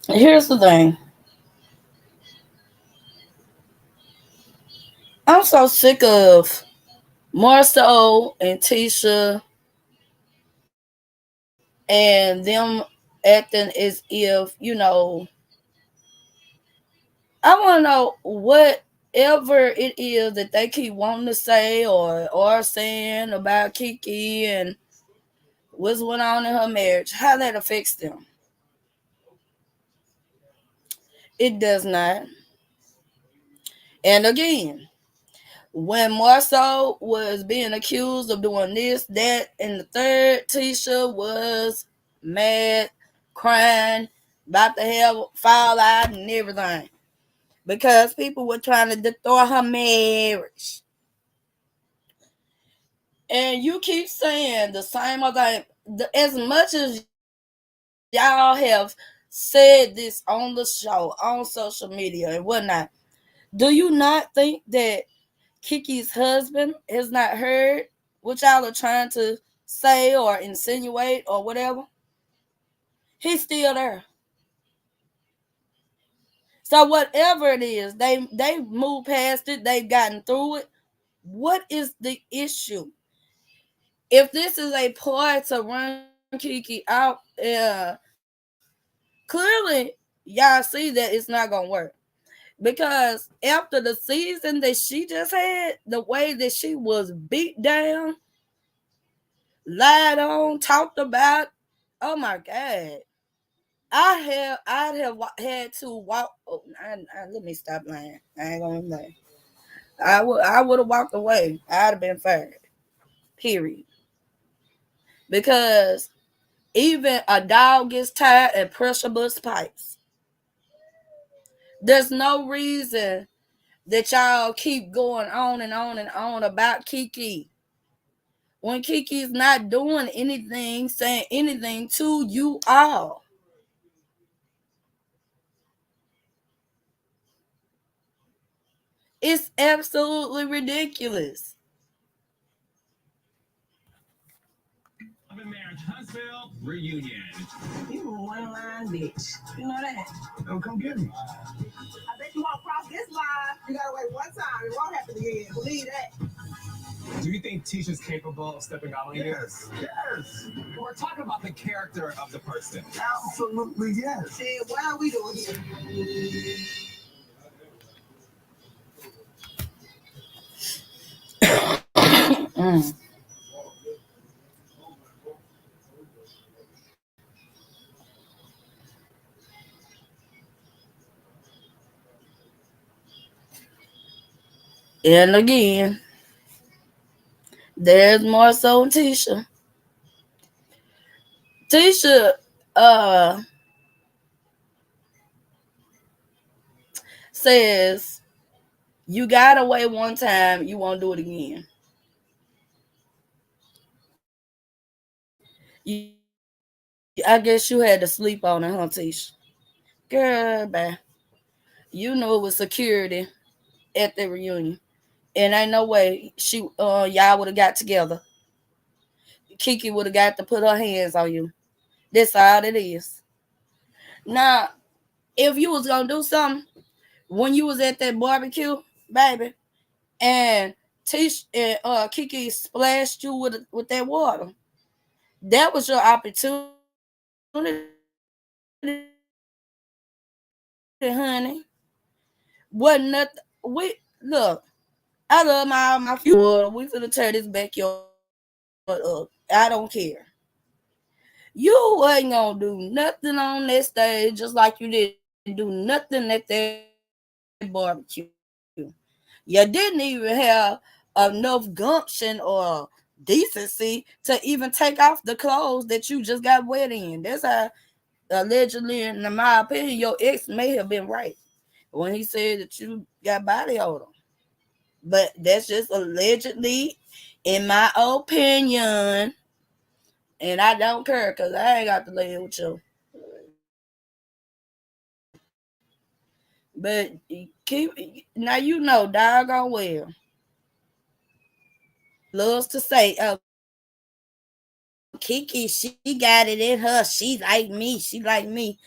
here's the thing. I'm so sick of Marceau and Tisha and them acting as if, you know, I want to know whatever it is that they keep wanting to say or saying about Kiki and what's going on in her marriage, how that affects them. It does not. And again, when Marceau was being accused of doing this, that, and the third, Tisha was mad, crying, about to have fall out and everything. Because people were trying to destroy her marriage. And you keep saying the same old thing. As much as y'all have said this on the show, on social media and whatnot, do you not think that Kiki's husband has not heard what y'all are trying to say or insinuate or whatever? He's still there. So whatever it is, they moved past it, they've gotten through it. What is the issue? If this is a ploy to run Kiki out, clearly y'all see that it's not gonna work. Because after the season that she just had, the way that she was beat down, lied on, talked about, oh my God. I'd have had to walk. Oh, let me stop lying. I ain't gonna lie. I would have walked away. I'd have been fired. Period. Because even a dog gets tired and pressure bust pipes. There's no reason that y'all keep going on and on and on about Kiki when Kiki's not doing anything, saying anything to you all. It's absolutely ridiculous. Marriage Huntsville reunion. You a one line bitch. You know that? Don't come get me. I bet you won't cross this line. You gotta wait one time. It won't happen again. Believe that. Do you think Tisha's capable of stepping out on you? Yes, yes, We're talking about the character of the person. absolutely yes. Then what are we doing here? Mm. And again, there's more so Tisha. Tisha uh says you got away one time, you won't do it again. I guess you had to sleep on it, huh, Tisha? Girl, bye. You know it was security at the reunion. And ain't no way y'all would have got together. Kiki would have got to put her hands on you. That's all it is. Now, if you was gonna do something when you was at that barbecue, baby, and Kiki splashed you with that water, that was your opportunity, honey. Wasn't nothing. We look. I love my water. We finna tear this backyard up. I don't care. You ain't gonna do nothing on that stage, just like you didn't do nothing at that barbecue. You didn't even have enough gumption or decency to even take off the clothes that you just got wet in. That's how, allegedly, in my opinion, your ex may have been right when he said that you got body odor. But that's just allegedly, in my opinion. And I don't care because I ain't got to live with you. But keep now you know doggone well. Everybody loves to say, "Oh, Kiki, she got it in her. She like me. She like me."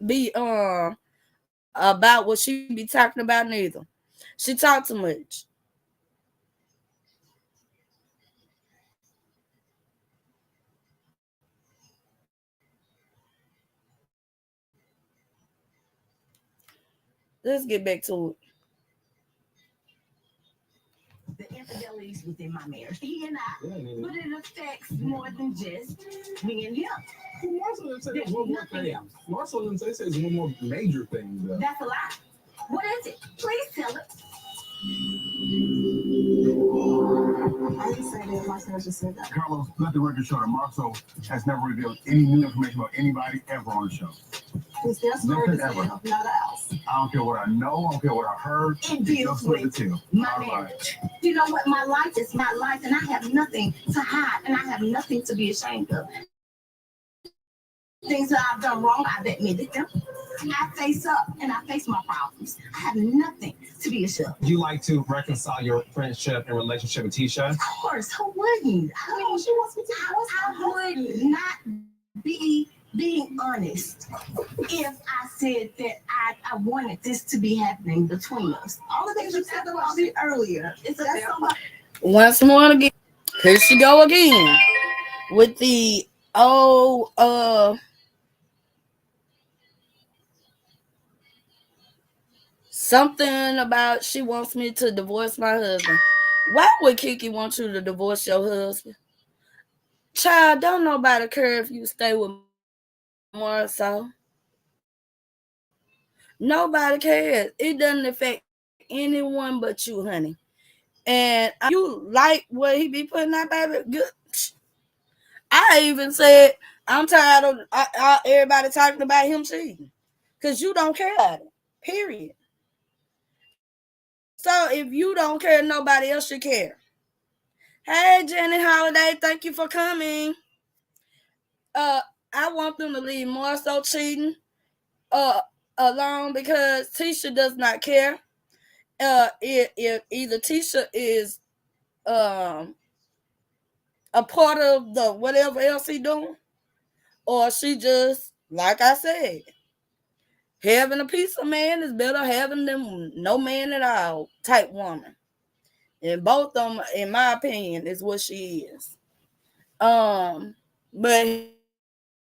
Be about what she be talking about neither. She talk too much. Let's get back to it. The infidelities within my marriage. He and I, but it affects more than just me and him. Marcel said there's one more thing. Marcel says there's one more major thing, though. That's a lie. What is it? Please tell it. I didn't say that. Marcel just said that. Carlos, let the record show that Marcel has never revealed any new information about anybody ever on the show. It's their story to Nothing ever. tell, not ours. I don't care what I know. I don't care what I heard. It deals with my marriage. You know what? My life is my life, and I have nothing to hide, and I have nothing to be ashamed of. Things that I've done wrong, I've admitted them. I face up, and I face my problems. I have nothing to be ashamed of. You like to reconcile your friendship and relationship with Tisha? Of course, who wouldn't? I mean, she wants me to. I would not be being honest if I said that I wanted this to be happening between us. All the things you said about me earlier. It's that's so much. Once more again, here she go again with the something about she wants me to divorce my husband. Why would Kiki want you to divorce your husband? Child, don't nobody care if you stay with Marcel. Nobody cares. It doesn't affect anyone but you, honey. And you like what he be putting out, baby? Good. I even said I'm tired of everybody talking about him cheating, because you don't care about it. Period. So if you don't care, nobody else should care. Hey, Jenny Holiday, thank you for coming. I want them to leave Marcel cheating alone, because Tisha does not care. If either Tisha is a part of the whatever else he doing, or she just, like I said, having a piece of man is better having them no man at all type woman. And both of them, in my opinion, is what she is. But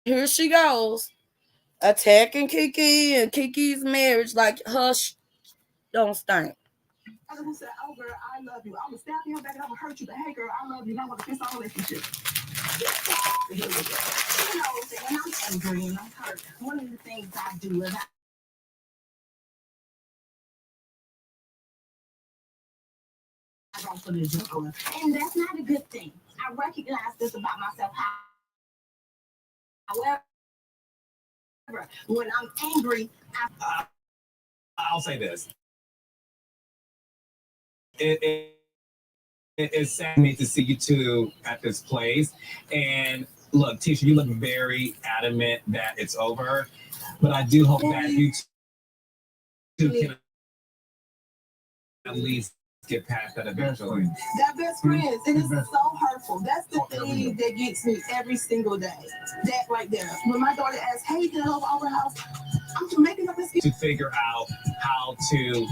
here she goes, attacking Kiki and Kiki's marriage like hush, don't stink. I was gonna say, oh girl, I love you. I'm gonna stab you in the back and I'm gonna hurt you, but hey girl, I love you and I want to fix our relationship. You know, when I'm angry and I'm hurt, one of the things I do is I go for the jugular, and that's not a good thing. I recognize this about myself. However, when I'm angry, I'll say this. It's sad me to see you two at this place. And look, Tisha, you look very adamant that it's over. But I do hope that you two can at least get past that eventually. That best friends, and it's so hurtful. That's the thing that gets me every single day. That right there. When my daughter asks, "Hey, can I go over our house?" I'm making up excuse to figure out how to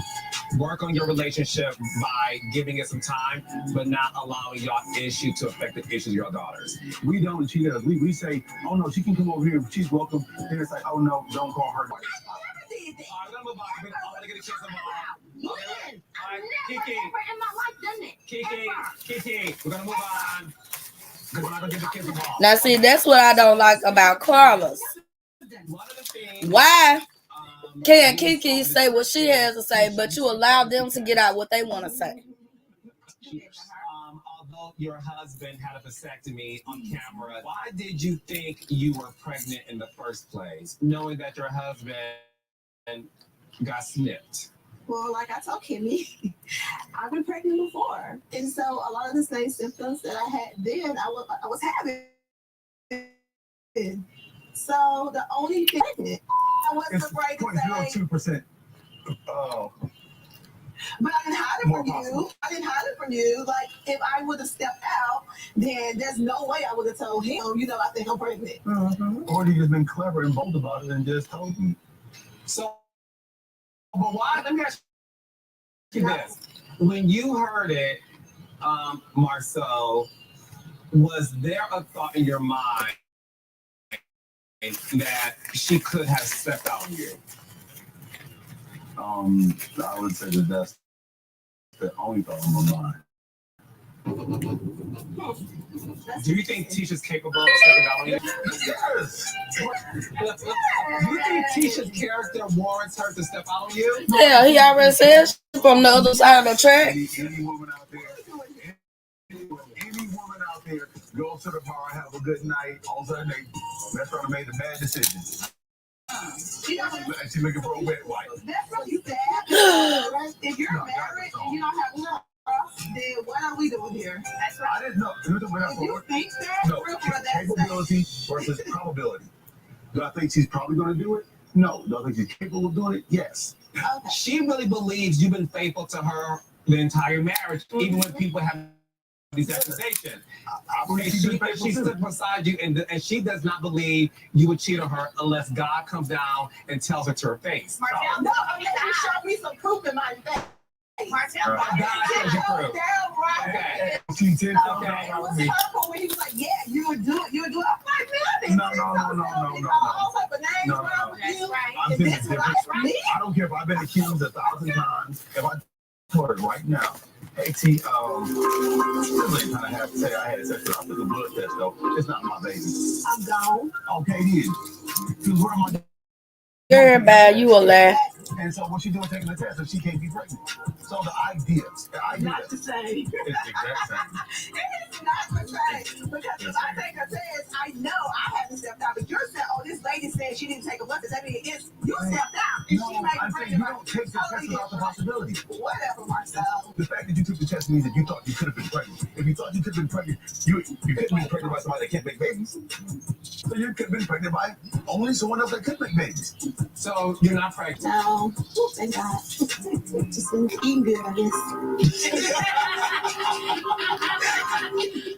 work on your relationship by giving it some time, but not allowing your issue to affect the issues of your daughters. We don't cheat us. We say, oh no, she can come over here. She's welcome. And it's like, oh no, don't call her. I'm gonna move on. I'm gonna get a kiss on my I've never ever in my life done it. Kiki, we're gonna move on. Because we're not gonna give the kids a ball. Now, see, that's what I don't like about Carlos. Why can't Kiki say what she has to say, but you allow them to get out what they want to say? Although your husband had a vasectomy on camera, why did you think you were pregnant in the first place, knowing that your husband got snipped? Well, like I told Kimmy, I've been pregnant before. And so a lot of the same symptoms that I had then, I was having. So the only thing, I wasn't afraid to say. 0.02%. Oh. But I didn't hide it from you. I didn't hide it from you. Like, if I would have stepped out, then there's no way I would have told him, I think I'm pregnant. Mm-hmm. Or he just been clever and bold about it and just told me. So, but why? Let me ask you this. When you heard it, Marcel, was there a thought in your mind that she could have stepped out on you? I would say that that's the only thought on my mind. Do you think Tisha's capable of stepping out on you? Yes. Do you think Tisha's character warrants her to step out on you? Yeah, he already said she's from the other side of the track. Any woman out there, any woman out there goes to the bar, have a good night. All of a sudden, that's trying to make a bad decision. She looking for a wet wipe. That's really sad. If you're married and you don't have love, then what are we doing here? That's right. I didn't know. If you think that, No, real for that capability versus probability. Do I think she's probably going to do it? No. Do I think she's capable of doing it? Yes. Okay. She really believes you've been faithful to her the entire marriage, even when people have these accusations. I believe She stood beside you, and she does not believe you would cheat on her unless God comes down and tells her to her face. Martell, no, you showed me some proof in my face. Martell, God shows you proof. Okay. She did It was hurtful when he was like, "Yeah, you would do it. You would do it." I'm like, No. All type of names No. around with you. I'm And thinking this what different. me? I don't care if I've been accused 1,000 times. If I told her right now, hey T, this ain't kind of have to say I had sex with her. I took a blood test though. It's not my baby. I'm gone. Okay, it is. Because where am I? Everybody, you a lie. And so what she doing taking the test if she can't be pregnant? So the idea Not the same. is the exact same. It is not the same. Because if I take a test, I know I haven't stepped out. But you're saying, oh, this lady said she didn't take a blood test. That means it's you stepped out. And No, she might I'm bring saying you her don't take the test without the possibility. whatever, Marcel. The fact that you took the test means that you thought you could have been pregnant. If you thought you could have been pregnant, you couldn't be pregnant by somebody that can't make babies. So you could have been pregnant by only someone else that could make babies. So you're not pregnant. No. Thank God. Just been eating good, I guess.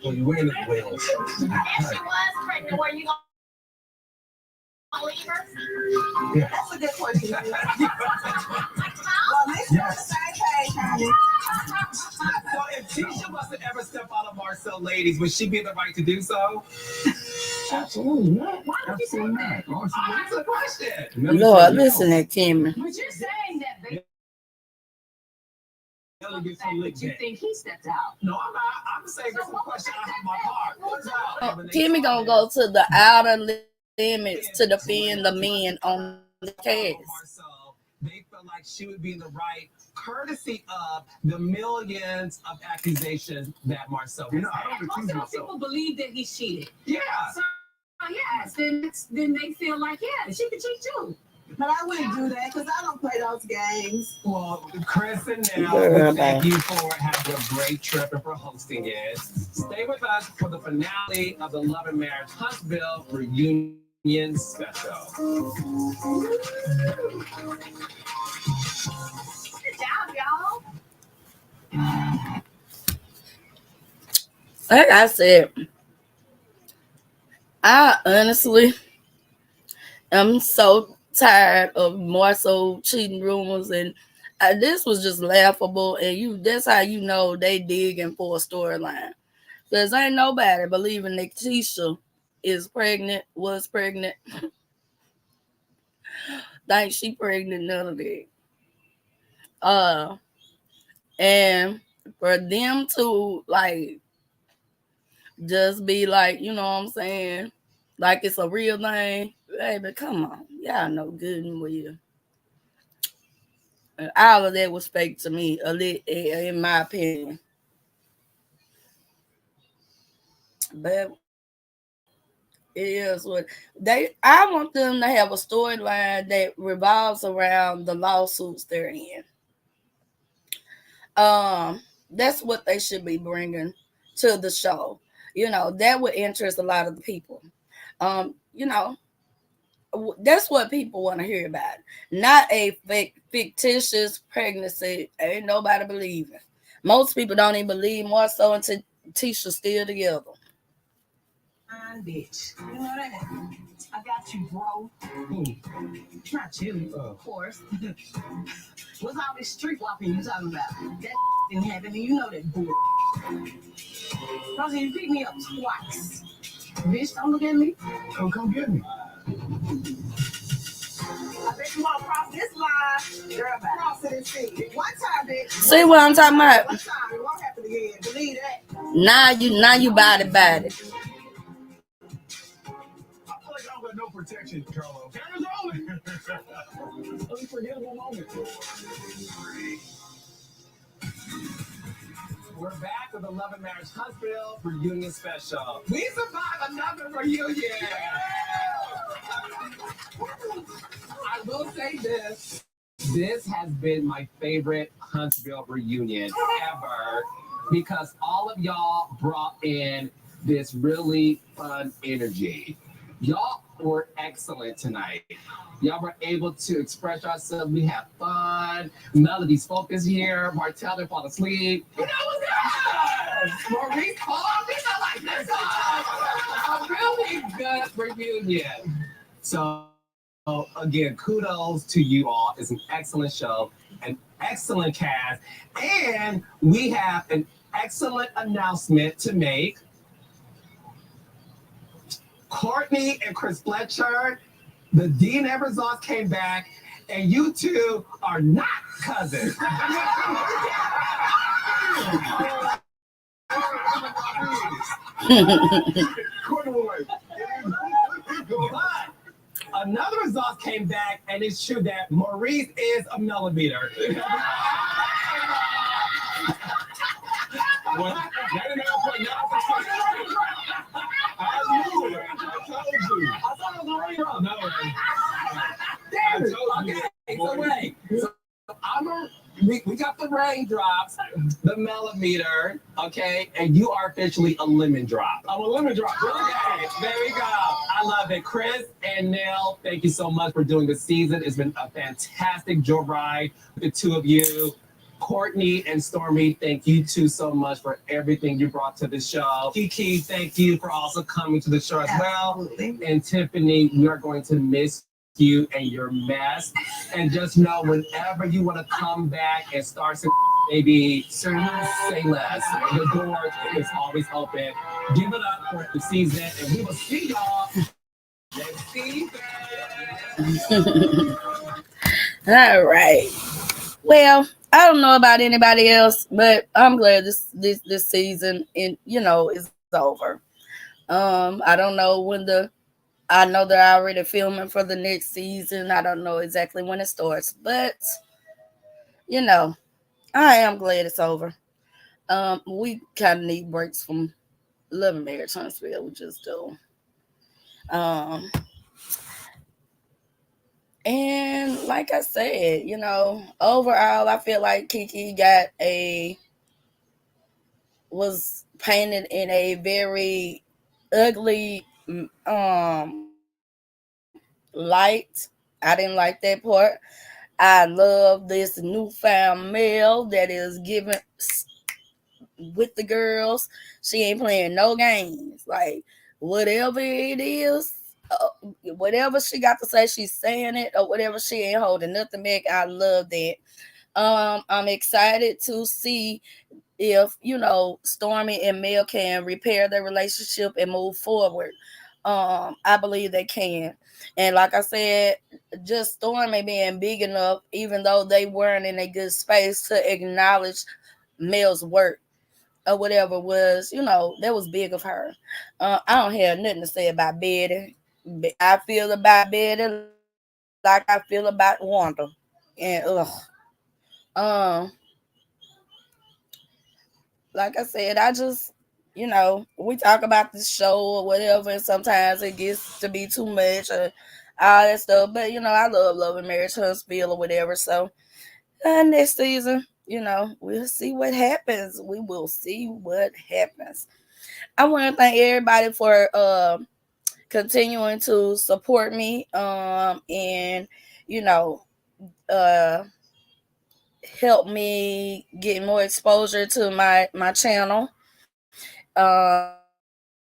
So you wearing the whales. If she was pregnant, were you gonna leave her? Yeah. That's a good question. Well, let's go to the same page, honey. So if Tisha was to ever step out of Marcel ladies, would she be in the right to do so? Absolutely not. Why would you say that? That's a question. Lord, listen at Kimmy. But you're saying that they Ellie gets fact some that you lick think he stepped out. No, I'm not. I'm saying that's a question I have in my heart. Kimmy gonna go to the outer limits to defend the men on the cast. Marcel, they felt like she would be in the right, courtesy of the millions of accusations that Marcel was I don't Most accuse of those myself. people believe that he cheated. Yeah. So yes, then they feel like she could cheat too. But I wouldn't do that because I don't play those games. Well, Chris and Nell, Girl, we thank you for having a great trip and for hosting it. Stay with us for the finale of the Love and Marriage Huntsville Reunion Special. Good job, y'all. Like I said, I honestly am so tired of more so cheating rumors, and this was just laughable. And that's how you know they digging for a storyline, because ain't nobody believing that Tisha was pregnant. Think she pregnant, none of that. And for them to like just be like, you know what I'm saying, like it's a real thing, baby, come on, y'all know good and well. And all of that was fake to me, in my opinion. But it is what I want them to have a storyline that revolves around the lawsuits they're in. That's what they should be bringing to the show. That would interest a lot of the people. That's what people want to hear about. Not a fictitious pregnancy. Ain't nobody believing. Most people don't even believe more so until Tisha's still together. Fine bitch. You know that? I got you, bro. Who? Not you, of course. What's all this street walking you talking about? That didn't happen, and you know that bull. Rosie, you picked me up twice. Bitch, don't look at me. Come get me. I bet you want to cross this slide, cross it and see. One time, bitch. See what I'm talking about? One time, it won't happen again. Believe that. Now you body. I feel like I don't got no protection, Carlo. Cameras rolling. Unforgettable moment. We're back with the Love and Marriage Huntsville reunion special. We survived another reunion. I will say this. This has been my favorite Huntsville reunion ever because all of y'all brought in this really fun energy. Y'all were excellent tonight. Y'all were able to express yourselves. We had fun. Melody's focus here. Martell didn't fall asleep. You know what's good? Maurice called me. I'm like, this is a really good reunion. So, again, kudos to you all. It's an excellent show, an excellent cast, and we have an excellent announcement to make. Courtney and Chris Fletcher, the Dean and results came back, and you two are not cousins. But another result came back, and it's true that Maurice is a millimeter. We got the raindrops, the millimeter, okay, and you are officially a lemon drop. I'm a lemon drop. Okay, there we go. I love it. Chris and Nell, thank you so much for doing the season. It's been a fantastic joyride with the two of you. Courtney and Stormy, thank you two so much for everything you brought to the show. Kiki, thank you for also coming to the show as well. And Tiffany, we are going to miss you and your mess. And just know whenever you want to come back and start some maybe say less. The door is always open. Give it up for the season, and we will see y'all next season. All right. Well, I don't know about anybody else, but I'm glad this season is over. I don't know I know they're already filming for the next season. I don't know exactly when it starts, but I am glad it's over. We kind of need breaks from Love and Marriage Huntsville. We just do. Um, and like I said, overall, I feel like Kiki was painted in a very ugly light. I didn't like that part. I love this newfound male that is giving with the girls. She ain't playing no games. Like whatever it is, whatever she got to say, she's saying it, or whatever, she ain't holding nothing back. I love that. I'm excited to see if Stormy and Mel can repair their relationship and move forward. I believe they can. And like I said, just Stormy being big enough, even though they weren't in a good space, to acknowledge Mel's work or whatever that was big of her. I don't have nothing to say about Betty. I feel about Betty like I feel about Wanda. And um like I said, I just we talk about this show or whatever, and sometimes it gets to be too much or all that stuff. But I love and Marriage Huntsville or whatever. So next season, we'll see what happens. We will see what happens. I want to thank everybody for continuing to support me and uh help me get more exposure to my channel.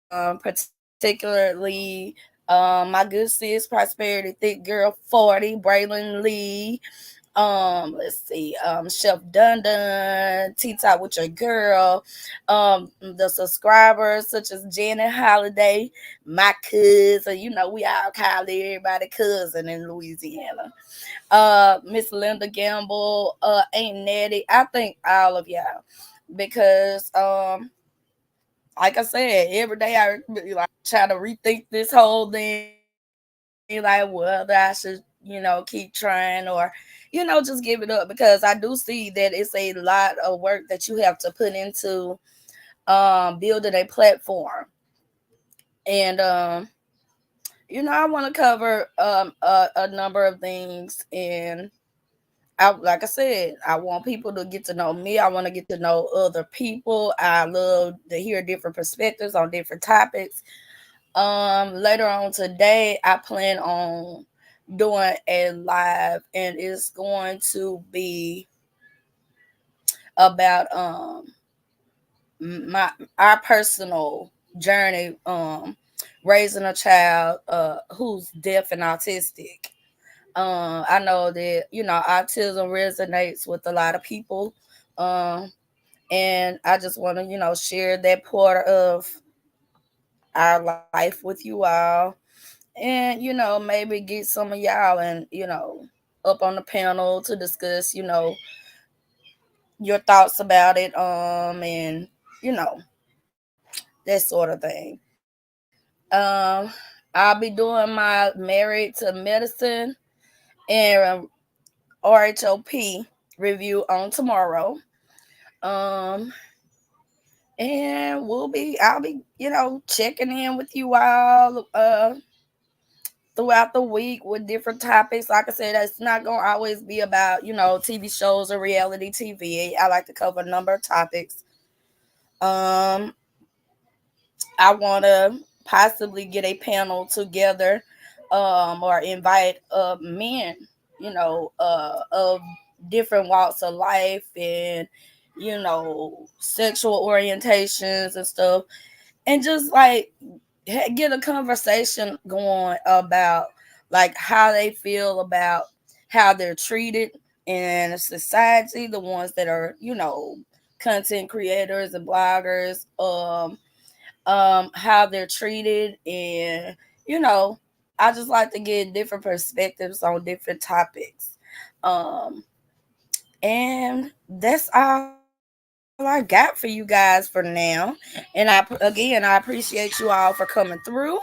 Particularly my good sis, Prosperity Thick Girl 40, Braylon Lee, Let's see, Chef Dun Dun, Tea Talk with Your Girl, the subscribers such as Janet Holiday, my cousin, we all call everybody cousin in Louisiana. Miss Linda Gamble, Aunt Nettie. I think all of y'all because like I said, every day I like try to rethink this whole thing, like whether I should, keep trying or, just give it up because I do see that it's a lot of work that you have to put into building a platform. And I want to cover a number of things and like I said, I want people to get to know me. I want to get to know other people. I love to hear different perspectives on different topics. Later on today, I plan on doing a live, and it's going to be about my our personal journey raising a child who's deaf and autistic. I know that autism resonates with a lot of people, um, and I just want to share that part of our life with you all, and maybe get some of y'all and up on the panel to discuss your thoughts about it, and that sort of thing. I'll be doing my Married to Medicine and RHOP review on tomorrow. Um, and I'll be, checking in with you all throughout the week with different topics. Like I said, it's not gonna always be about, TV shows or reality TV. I like to cover a number of topics. Um, I wanna possibly get a panel together, or invite men, of different walks of life and sexual orientations and stuff, and just like get a conversation going about like how they feel about how they're treated in society, the ones that are content creators and bloggers, how they're treated, and you know I just like to get different perspectives on different topics. um and that's all I got for you guys for now. And I appreciate you all for coming through.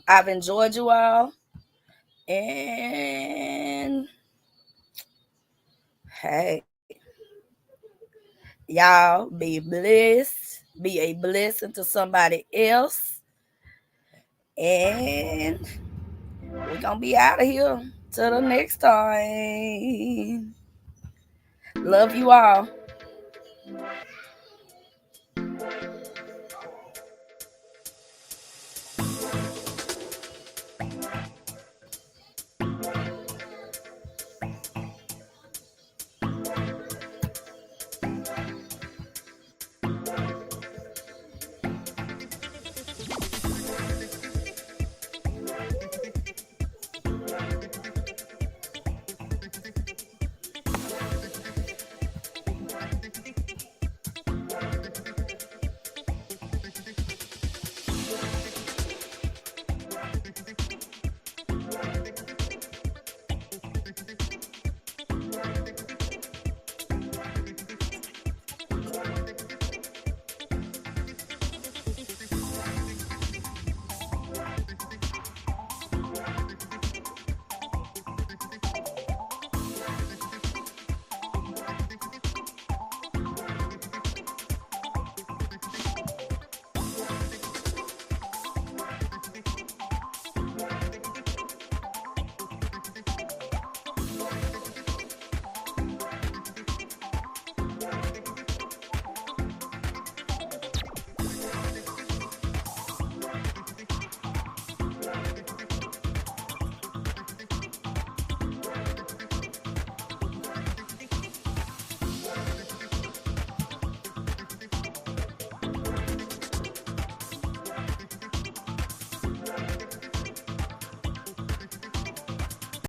I've enjoyed you all, and hey, y'all be blessed, be a blessing to somebody else, and we're gonna be out of here till the next time. Love you all.